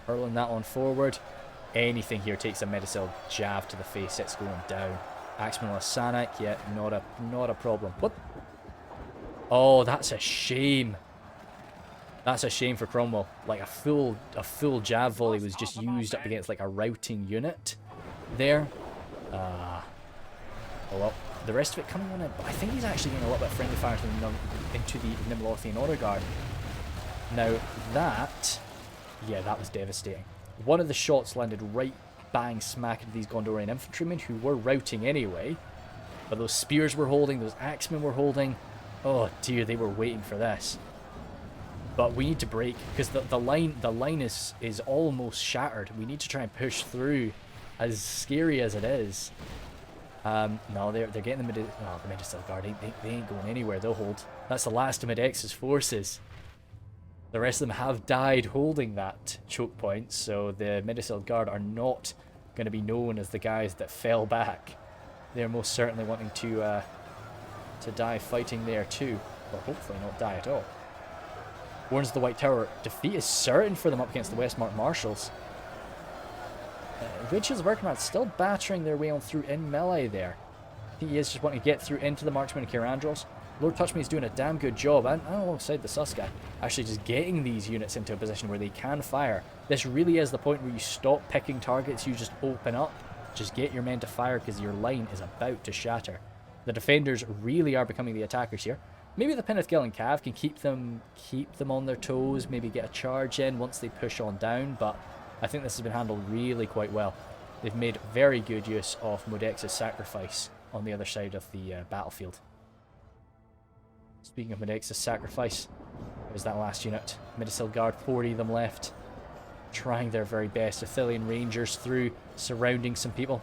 Hurling that one forward. Anything here takes a Medisil jab to the face. It's going down. Axeman Lasanak, yeah, not a problem. What? Oh, that's a shame. That's a shame for Cromwell. Like a full jab volley was just used up against like a routing unit there. Oh well. The rest of it coming on in, but I think he's actually getting a little bit of friendly fire into the Nimlothian Honor Guard. Now that, yeah, that was devastating. One of the shots landed right bang smack into these Gondorian infantrymen who were routing anyway, but those spears were holding, those axemen were holding. Oh dear, they were waiting for this. But we need to break because the line is almost shattered. We need to try and push through, as scary as it is. No, they're getting the Medisil Guard. They ain't going anywhere. They'll hold. That's the last of Medex's forces. The rest of them have died holding that choke point, so the Medisil Guard are not going to be known as the guys that fell back. They're most certainly wanting to die fighting there too, or hopefully not die at all. Warrens of the White Tower, defeat is certain for them up against the Westmark Marshals. Rachel's working on still battering their way on through in melee there. I think he is just wanting to get through into the marksman of Kirandros. Lord Touchme is doing a damn good job, and alongside the sus guy, actually just getting these units into a position where they can fire. This really is the point where you stop picking targets, you just open up, just get your men to fire because your line is about to shatter. The defenders really are becoming the attackers here. Maybe the Penethgill and Cav can keep them on their toes, maybe get a charge in once they push on down, but I think this has been handled really quite well. They've made very good use of Modex's sacrifice on the other side of the battlefield. Speaking of Modex's sacrifice, there's that last unit. Medisil Guard, 40 of them left. Trying their very best. Ithilien Rangers through, surrounding some people.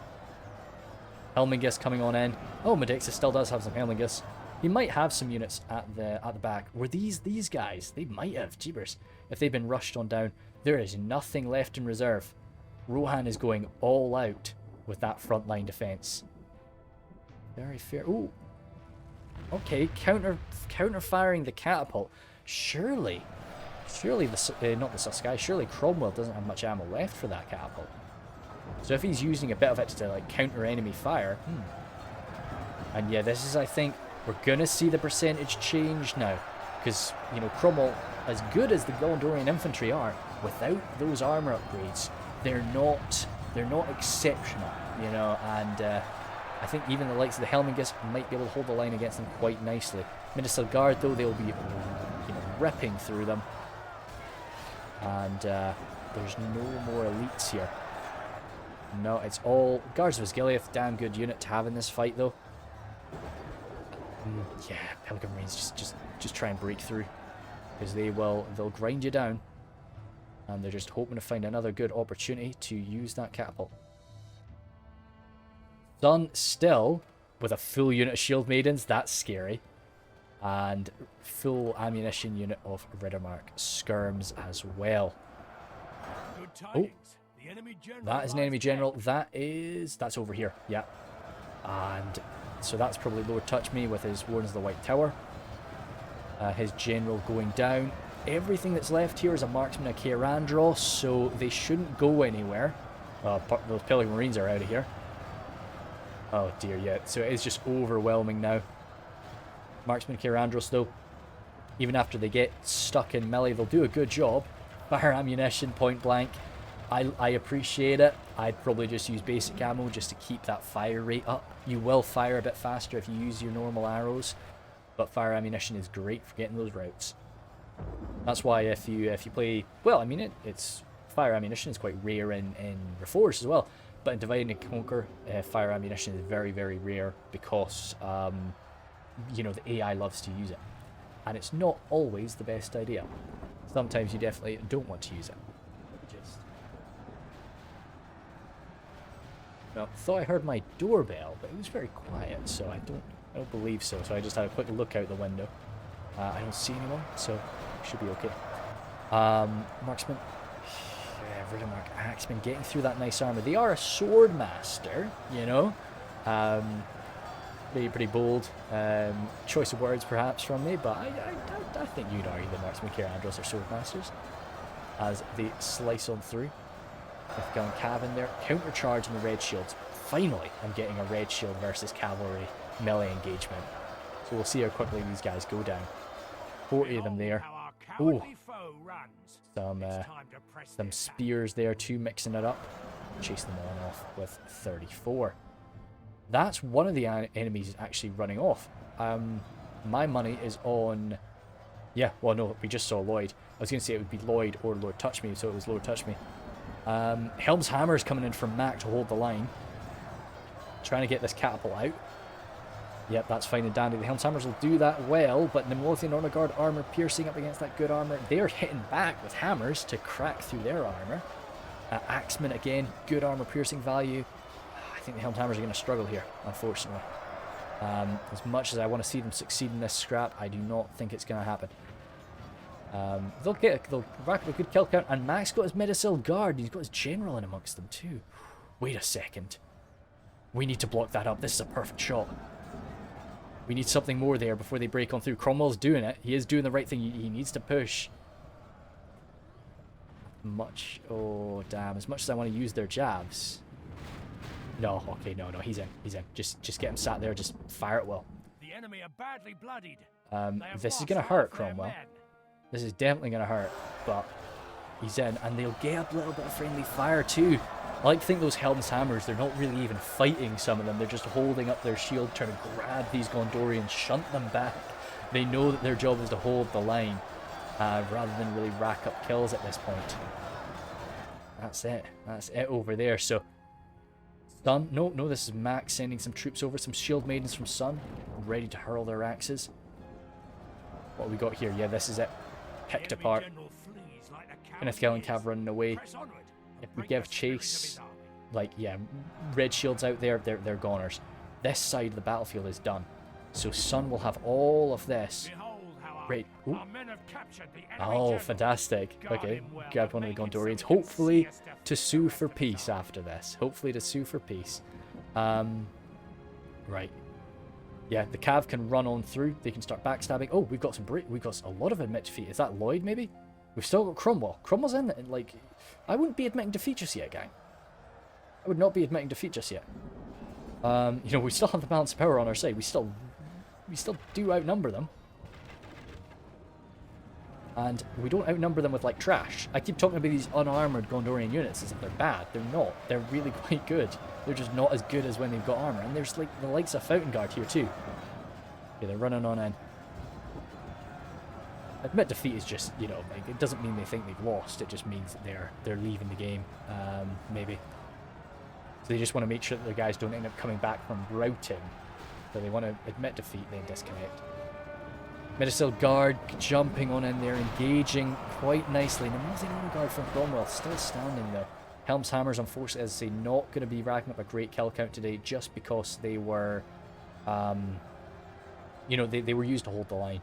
Helmingus coming on in. Oh, Modexus still does have some Helmingus. He might have some units at the back. Were these guys? They might have. Jeebers. If they've been rushed on down. There is nothing left in reserve. Rohan is going all out with that frontline defense. Very fair. Ooh. Okay, counter firing the catapult. Surely the not the sus guy. Surely Cromwell doesn't have much ammo left for that catapult. So if he's using a bit of it to like counter enemy fire, and yeah, this is, I think, we're gonna see the percentage change now, because you know Cromwell, as good as the Gondorian infantry are, without those armor upgrades, they're not exceptional, you know, and I think even the likes of the Helmingus might be able to hold the line against them quite nicely. Medisil Guard, though, they'll be, you know, ripping through them, and there's no more elites here. No, it's all Guards of Osgiliath. Damn good unit to have in this fight, though. Yeah, Pelican Marines just try and break through, because they'll grind you down, and they're just hoping to find another good opportunity to use that catapult. Sun still with a full unit of Shield Maidens, that's scary, and full ammunition unit of Riddermark skirms as well. Oh, that is an enemy general. That's over here. Yeah, and so that's probably Lord Touch Me with his Wardens of the White Tower. His general going down. Everything that's left here is a marksman of Cairandros, so they shouldn't go anywhere. Those Pelican Marines are out of here. Oh dear, yeah. So it is just overwhelming now. Marksman Cairandros, though, even after they get stuck in melee, they'll do a good job. Fire ammunition, point blank. I appreciate it. I'd probably just use basic ammo just to keep that fire rate up. You will fire a bit faster if you use your normal arrows, but fire ammunition is great for getting those routes. That's why if you play, well, I mean it's fire ammunition is quite rare in Reforged as well, but in Divide and Conquer, fire ammunition is very, very rare because you know, the AI loves to use it, and it's not always the best idea. Sometimes you definitely don't want to use it. Well, thought I heard my doorbell, but it was very quiet, so I don't believe so. So I just had a quick look out the window. I don't see anyone, so it should be okay. Marksman, yeah, Riddermark Axeman getting through that nice armor. They are a sword master, you know. Pretty bold choice of words perhaps from me, but I think you'd argue the Marksman Cairandros are sword masters as they slice on through. With Gun Cav in there, countercharging the red shields. Finally, I'm getting a red shield versus cavalry melee engagement. So we'll see how quickly these guys go down. 40 of them there. Oh, some spears there too, mixing it up. Chase them all off with 34. That's one of the enemies actually running off. My money is on... Yeah, well no, we just saw Lloyd. I was going to say it would be Lloyd or Lord Touch Me, so it was Lord Touch Me. Helm's Hammer is coming in from Mac to hold the line. Trying to get this catapult out. Yep, that's fine and dandy. The Helm's Hammers will do that well, but the Nemothian Honor Guard armor piercing up against that good armor. They're hitting back with hammers to crack through their armor. Axemen again, good armor piercing value. I think the Helm's Hammers are going to struggle here, unfortunately. As much as I want to see them succeed in this scrap, I do not think it's going to happen. They'll rack up a good kill count, and Mac's got his Medisil Guard. He's got his general in amongst them too. Wait a second. We need to block that up. This is a perfect shot. We need something more there before they break on through. Cromwell's doing it. He is doing the right thing. He needs to push. Oh damn! As much as I want to use their jabs. No, okay, no, he's in. Just get him sat there. Just fire it well. The enemy are badly bloodied. This is gonna hurt Cromwell. This is definitely going to hurt, but he's in, and they'll get a little bit of friendly fire too. I like to think those Helm's Hammers, they're not really even fighting some of them. They're just holding up their shield, trying to grab these Gondorians, shunt them back. They know that their job is to hold the line, rather than really rack up kills at this point. That's it. That's it over there. So, Sun, no, this is Mac sending some troops over, some Shield Maidens from Sun, ready to hurl their axes. What have we got here? Yeah, this is it. Picked apart. Kenneth and Cav running away. If we give chase, like, yeah, red shields out there, they're goners. This side of the battlefield is done. So Sun will have all of this. Great. Oh, fantastic. Okay, grabbed one of the Gondorians. Hopefully to sue for peace after this. Hopefully to sue for peace. Right. Yeah, the Cav can run on through. They can start backstabbing. Oh, we've got a lot of admit defeat. Is that Lloyd, maybe? We've still got Cromwell. Cromwell's in it. Like, I wouldn't be admitting defeat just yet, gang. I would not be admitting defeat just yet. You know, we still have the balance of power on our side. We still do outnumber them. And we don't outnumber them with, like, trash. I keep talking about these unarmored Gondorian units as if they're bad. They're not. They're really quite good. They're just not as good as when they've got armor. And there's, like, the likes of Fountain Guard here, too. Yeah, they're running on in. Admit defeat is just, you know, like, it doesn't mean they think they've lost. It just means that they're leaving the game, maybe. So they just want to make sure that their guys don't end up coming back from routing So they want to admit defeat, then disconnect. Medisil Guard jumping on in there, engaging quite nicely. The Northern Guard from Cromwell still standing though. Helm's Hammers, unfortunately, as I say, not going to be racking up a great kill count today just because they were, you know, they were used to hold the line.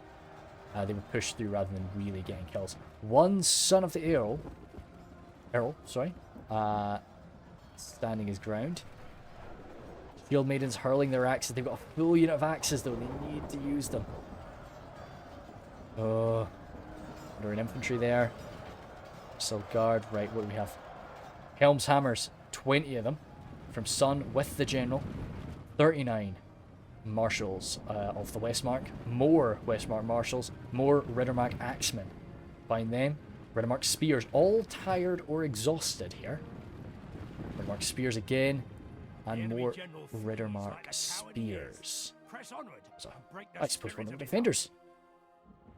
They were pushed through rather than really getting kills. One Son of the Earl, sorry, standing his ground. Field Maidens hurling their axes. They've got a full unit of axes though. They need to use them. Oh, under an infantry there. Still guard. Right, what do we have? Helm's Hammers, 20 of them from Sun with the General. 39 Marshals of the Westmark. More Westmark Marshals. More Riddermark Axemen. Find them. Riddermark Spears, all tired or exhausted here. Riddermark Spears again. And more Riddermark Spears. So, I suppose one of the defenders.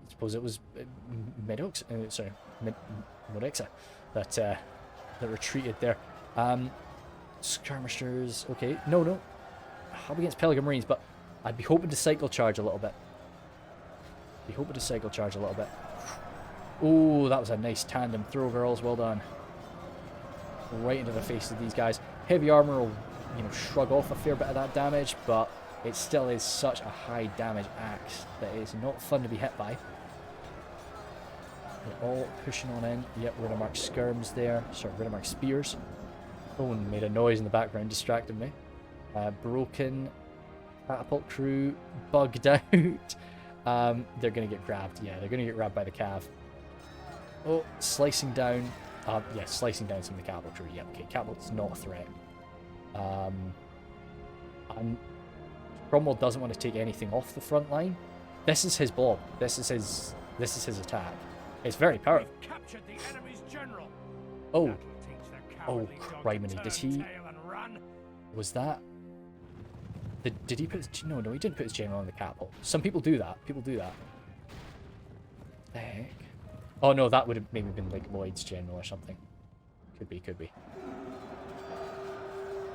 I suppose it was Morexa that retreated there. Skirmishers, okay. No. Up against Pelican Marines, but I'd be hoping to cycle charge a little bit. Oh, that was a nice tandem throw, girls. Well done. Right into the face of these guys. Heavy armor will, you know, shrug off a fair bit of that damage, but it still is such a high damage axe that it's not fun to be hit by. They're all pushing on in. Yep, Riddermark Skirms there. Sorry, Riddermark Spears. Someone made a noise in the background, distracted me. Broken. Catapult crew bugged out. They're going to get grabbed. Yeah, they're going to get grabbed by the cav. Oh, slicing down. Yeah, slicing down some of the catapult crew. Yeah, okay, catapult's not a threat. And Cromwell doesn't want to take anything off the front line. This is his blob. This is his attack. It's very powerful. Oh. Oh, criminy. Did he... Was that... Did he put his... No, he didn't put his general on the catapult. Some people do that. The heck? Oh, no, that would have maybe been like Lloyd's general or something. Could be.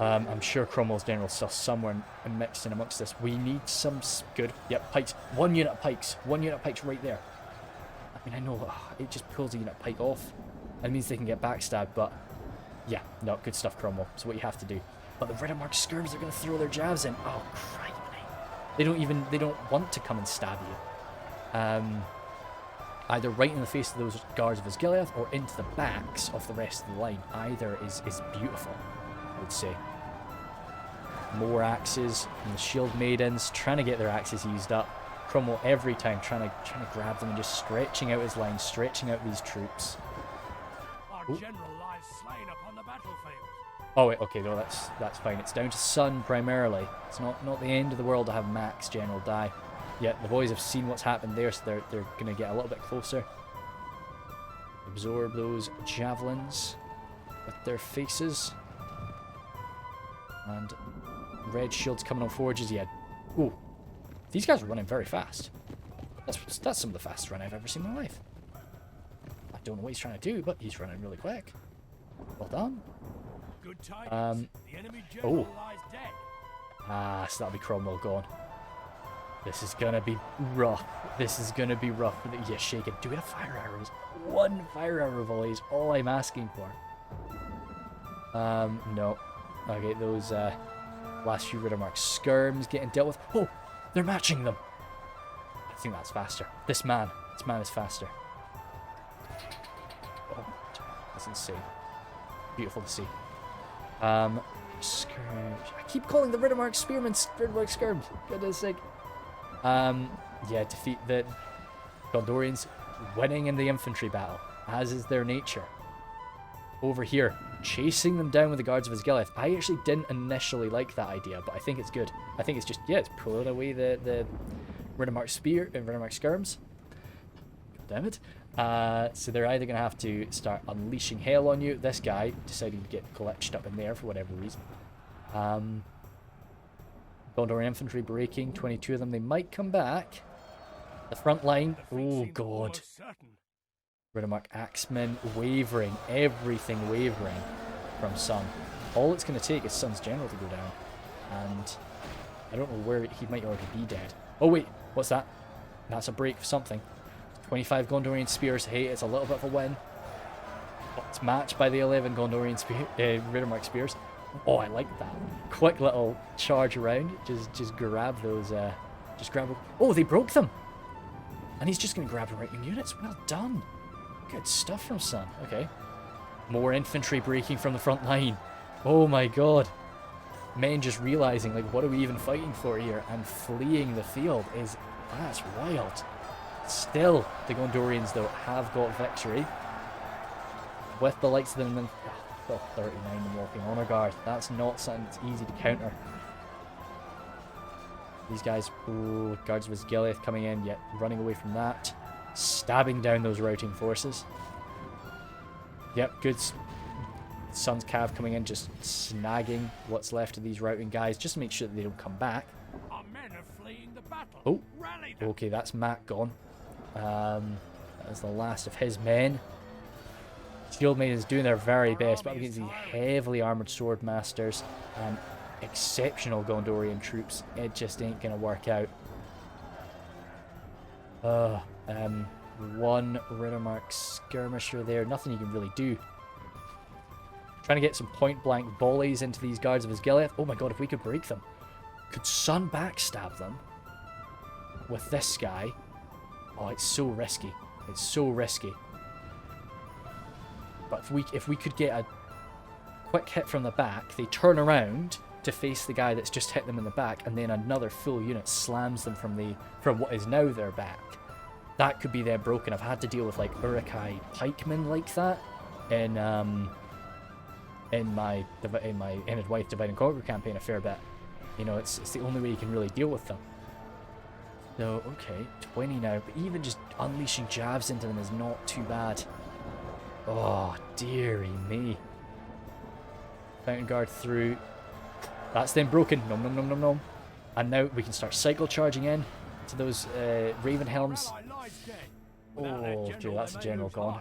I'm sure Cromwell's general's still somewhere mixed in amongst this. We need some... Good. Yep, pikes. One unit of pikes right there. I mean, I know it just pulls a unit pike off. It means they can get backstabbed, but yeah, no, good stuff, Cromwell. It's what you have to do. But the Riddermark Skirms are going to throw their jabs in. Oh, criminy. They don't want to come and stab you. Either right in the face of those guards of Osgiliath or into the backs of the rest of the line. Either is beautiful, I would say. More axes from the Shield Maidens, trying to get their axes used up. Cromwell every time trying to grab them and just stretching out his line, stretching out these troops. Our general lies slain upon the battlefield. Oh wait, okay, no, that's fine. It's down to Sun primarily. It's not the end of the world to have Max general die. Yet the boys have seen what's happened there, so they're gonna get a little bit closer. Absorb those javelins with their faces. And red shields coming on forges. Yeah. Ooh. These guys are running very fast. That's some of the fastest run I've ever seen in my life. I don't know what he's trying to do, but he's running really quick. Well done. Good tidings. The enemy general lies dead. So that'll be Cromwell gone. This is gonna be rough. Yeah, shake it. Do we have fire arrows? One fire arrow volley is all I'm asking for. No. Okay, those last few Riddermark Skirms getting dealt with. Oh, they're matching them. I think that's faster. This man is faster. Oh, that's insane. Beautiful to see. Skirms. I keep calling the Riddermark Spearmen Riddermark Skirms. Goodness sake. Yeah, defeat the Gondorians, winning in the infantry battle, as is their nature. Over here, chasing them down with the guards of Osgiliath. I actually didn't initially like that idea, but I think it's good. I think it's just, yeah, it's pulling away the Riddermark Spear and Riddermark Skirms. Damn it. So they're either going to have to start unleashing hell on you. This guy decided to get glitched up in there for whatever reason. Gondorian infantry breaking, 22 of them. They might come back. The front line, oh god. Riddermark Axemen wavering, everything wavering from Sun. All it's going to take is Sun's general to go down. And I don't know where he might already be dead. Oh wait, what's that? That's a break for something. 25 Gondorian spears. Hey, it's a little bit of a win. It's matched by the 11 Gondorian Riddermark spears. Oh, I like that. Quick little charge around. Just grab those. Just grab them. Oh, they broke them. And he's just going to grab the routing units. Well done. Good stuff from Sun. Okay. More infantry breaking from the front line. Oh my god. Men just realizing, like, what are we even fighting for here? And fleeing the field is... That's wild. Still, the Gondorians, though, have got victory. With the likes of them... Well, 39 and walking honor guard. That's not something that's easy to counter. These guys... Ooh, guards of Osgiliath coming in, yet running away from that. Stabbing down those routing forces. Yep, good. Sun's Cav coming in, just snagging what's left of these routing guys, just to make sure that they don't come back. Our men are fleeing the battle. Oh, Rally them. okay, that's Matt gone. That is the last of his men. Shield Maidens doing their very best, but against the heavily armoured sword masters and exceptional Gondorian troops, it just ain't gonna work out. One Riddermark skirmisher there, nothing you can really do. Trying to get some point blank volleys into these guards of Osgiliath. Oh my god, if we could break them. Could Sun backstab them with this guy? Oh, it's so risky. It's so risky. But if we could get a quick hit from the back, they turn around to face the guy that's just hit them in the back, and then another full unit slams them from what is now their back. That could be them broken. I've had to deal with like Urukai pikemen like that in my Ended Wife Divide and Conquer campaign a fair bit. You know, it's the only way you can really deal with them. So, okay, 20 now, but even just unleashing jabs into them is not too bad. Oh, dearie me. Fountain Guard through. That's then broken. Nom nom nom nom nom. And now we can start cycle charging in to those Raven Helms. Oh, dude, that's a general gone.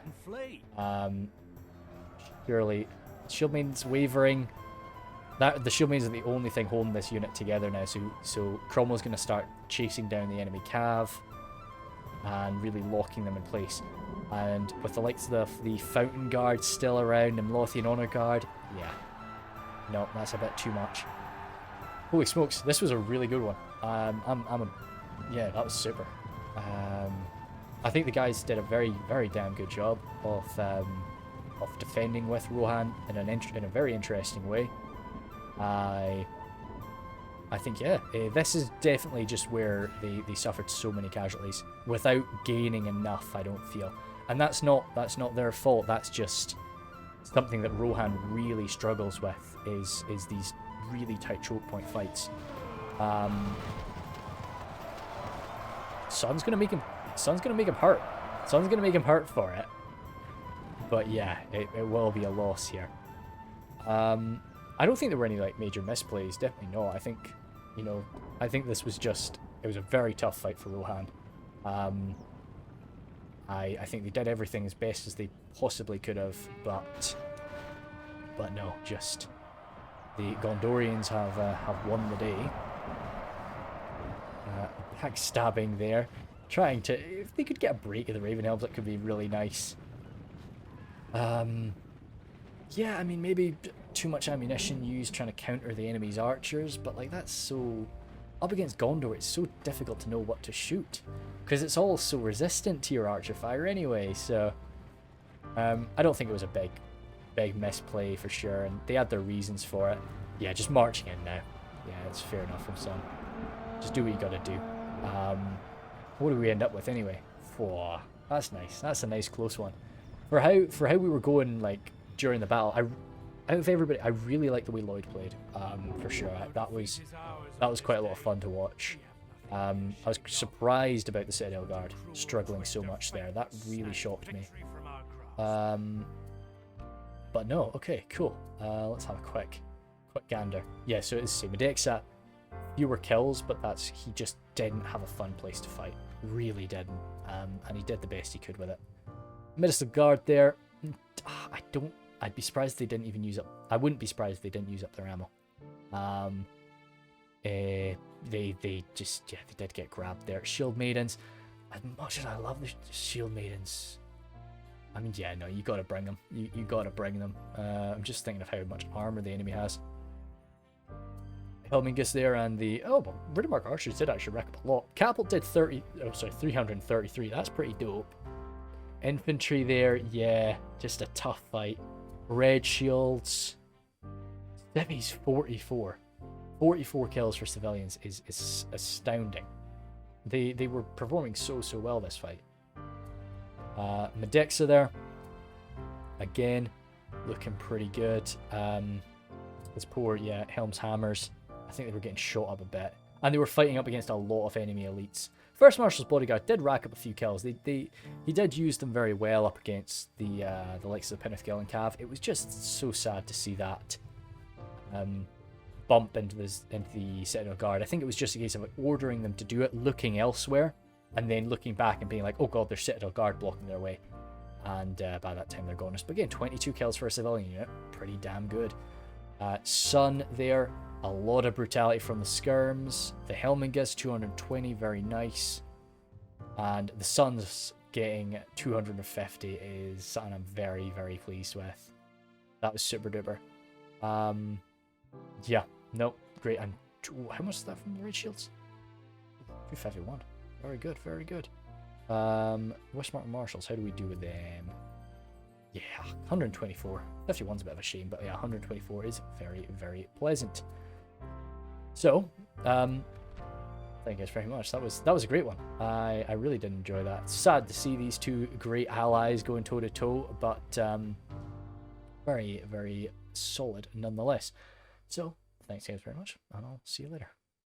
Surely, Shield Maiden's wavering. The Shield Maidens are the only thing holding this unit together now. So Cromwell's going to start chasing down the enemy cav and really locking them in place. And with the likes of the Fountain Guard still around, and Lothian Honor Guard, yeah, no, that's a bit too much. Holy smokes, this was a really good one. Yeah, that was super. I think the guys did a very, very damn good job of defending with Rohan in a very interesting way. I think, yeah, this is definitely just where they suffered so many casualties without gaining enough, I don't feel. And that's not their fault. That's just something that Rohan really struggles with is these really tight choke point fights. Sun's gonna make him hurt. Sun's gonna make him hurt for it. But yeah, it will be a loss here. I don't think there were any like major misplays. Definitely not. I think, you know, this was just, it was a very tough fight for Rohan. I think they did everything as best as they possibly could have, but no, just the Gondorians have won the day. Backstabbing there, trying to, if they could get a break of the Raven Helms, that could be really nice. Yeah, I mean, maybe too much ammunition used trying to counter the enemy's archers, but like that's so, up against Gondor, it's so difficult to know what to shoot because it's all so resistant to your archer fire anyway. So I don't think it was a big misplay for sure, and they had their reasons for it. Yeah, just marching in now. Yeah, it's fair enough from some. Just do what you gotta do. What do we end up with anyway? Whoa, that's nice. That's a nice close one. For how we were going like during the battle, out of everybody, I really like the way Lloyd played. For sure, that was quite a lot of fun to watch. I was surprised about the Citadel Guard struggling so much there. That really shocked me. But no, okay, cool. Let's have a quick gander. Yeah, so it's the same. Medexa, fewer kills, but he just didn't have a fun place to fight. Really didn't. And he did the best he could with it. Medical Guard there. I'd be surprised if they didn't even use up. I wouldn't be surprised if they didn't use up their ammo. They just, yeah, they did get grabbed there. Shield Maidens, as much as I love the Shield Maidens, I mean, yeah, no, you gotta bring them. You gotta bring them. I'm just thinking of how much armor the enemy has. Helmingus there, and the well, Riddermark archers did actually rack up a lot. Catapult did 333. That's pretty dope. Infantry there, yeah, just a tough fight. Red shields. Civvies 44. 44 kills for civilians is astounding. They were performing so well this fight. Medixa there, again, looking pretty good. This poor, yeah, Helm's Hammers, I think they were getting shot up a bit. And they were fighting up against a lot of enemy elites. First Marshal's Bodyguard did rack up a few kills. He did use them very well up against the likes of the Penethgill and Cav. It was just so sad to see that bump into the Citadel Guard. I think it was just a case of like, ordering them to do it, looking elsewhere, and then looking back and being like, oh god, there's Citadel Guard blocking their way. And by that time they're gone. But again, 22 kills for a civilian unit, pretty damn good. Sun there, a lot of brutality from the skirms. The Helmingus 220, very nice. And the Sun's getting 250 is something I'm very pleased with. That was super duper. Yeah, no, great. And how much is that from the Red Shields? 251. Very good, very good. Westmark Marshals, how do we do with them? Yeah, 124. 51's a bit of a shame, but yeah, 124 is very pleasant. So, thank you guys very much. That was a great one. I really did enjoy that. Sad to see these two great allies going toe to toe, but very solid nonetheless. So, thanks guys very much, and I'll see you later.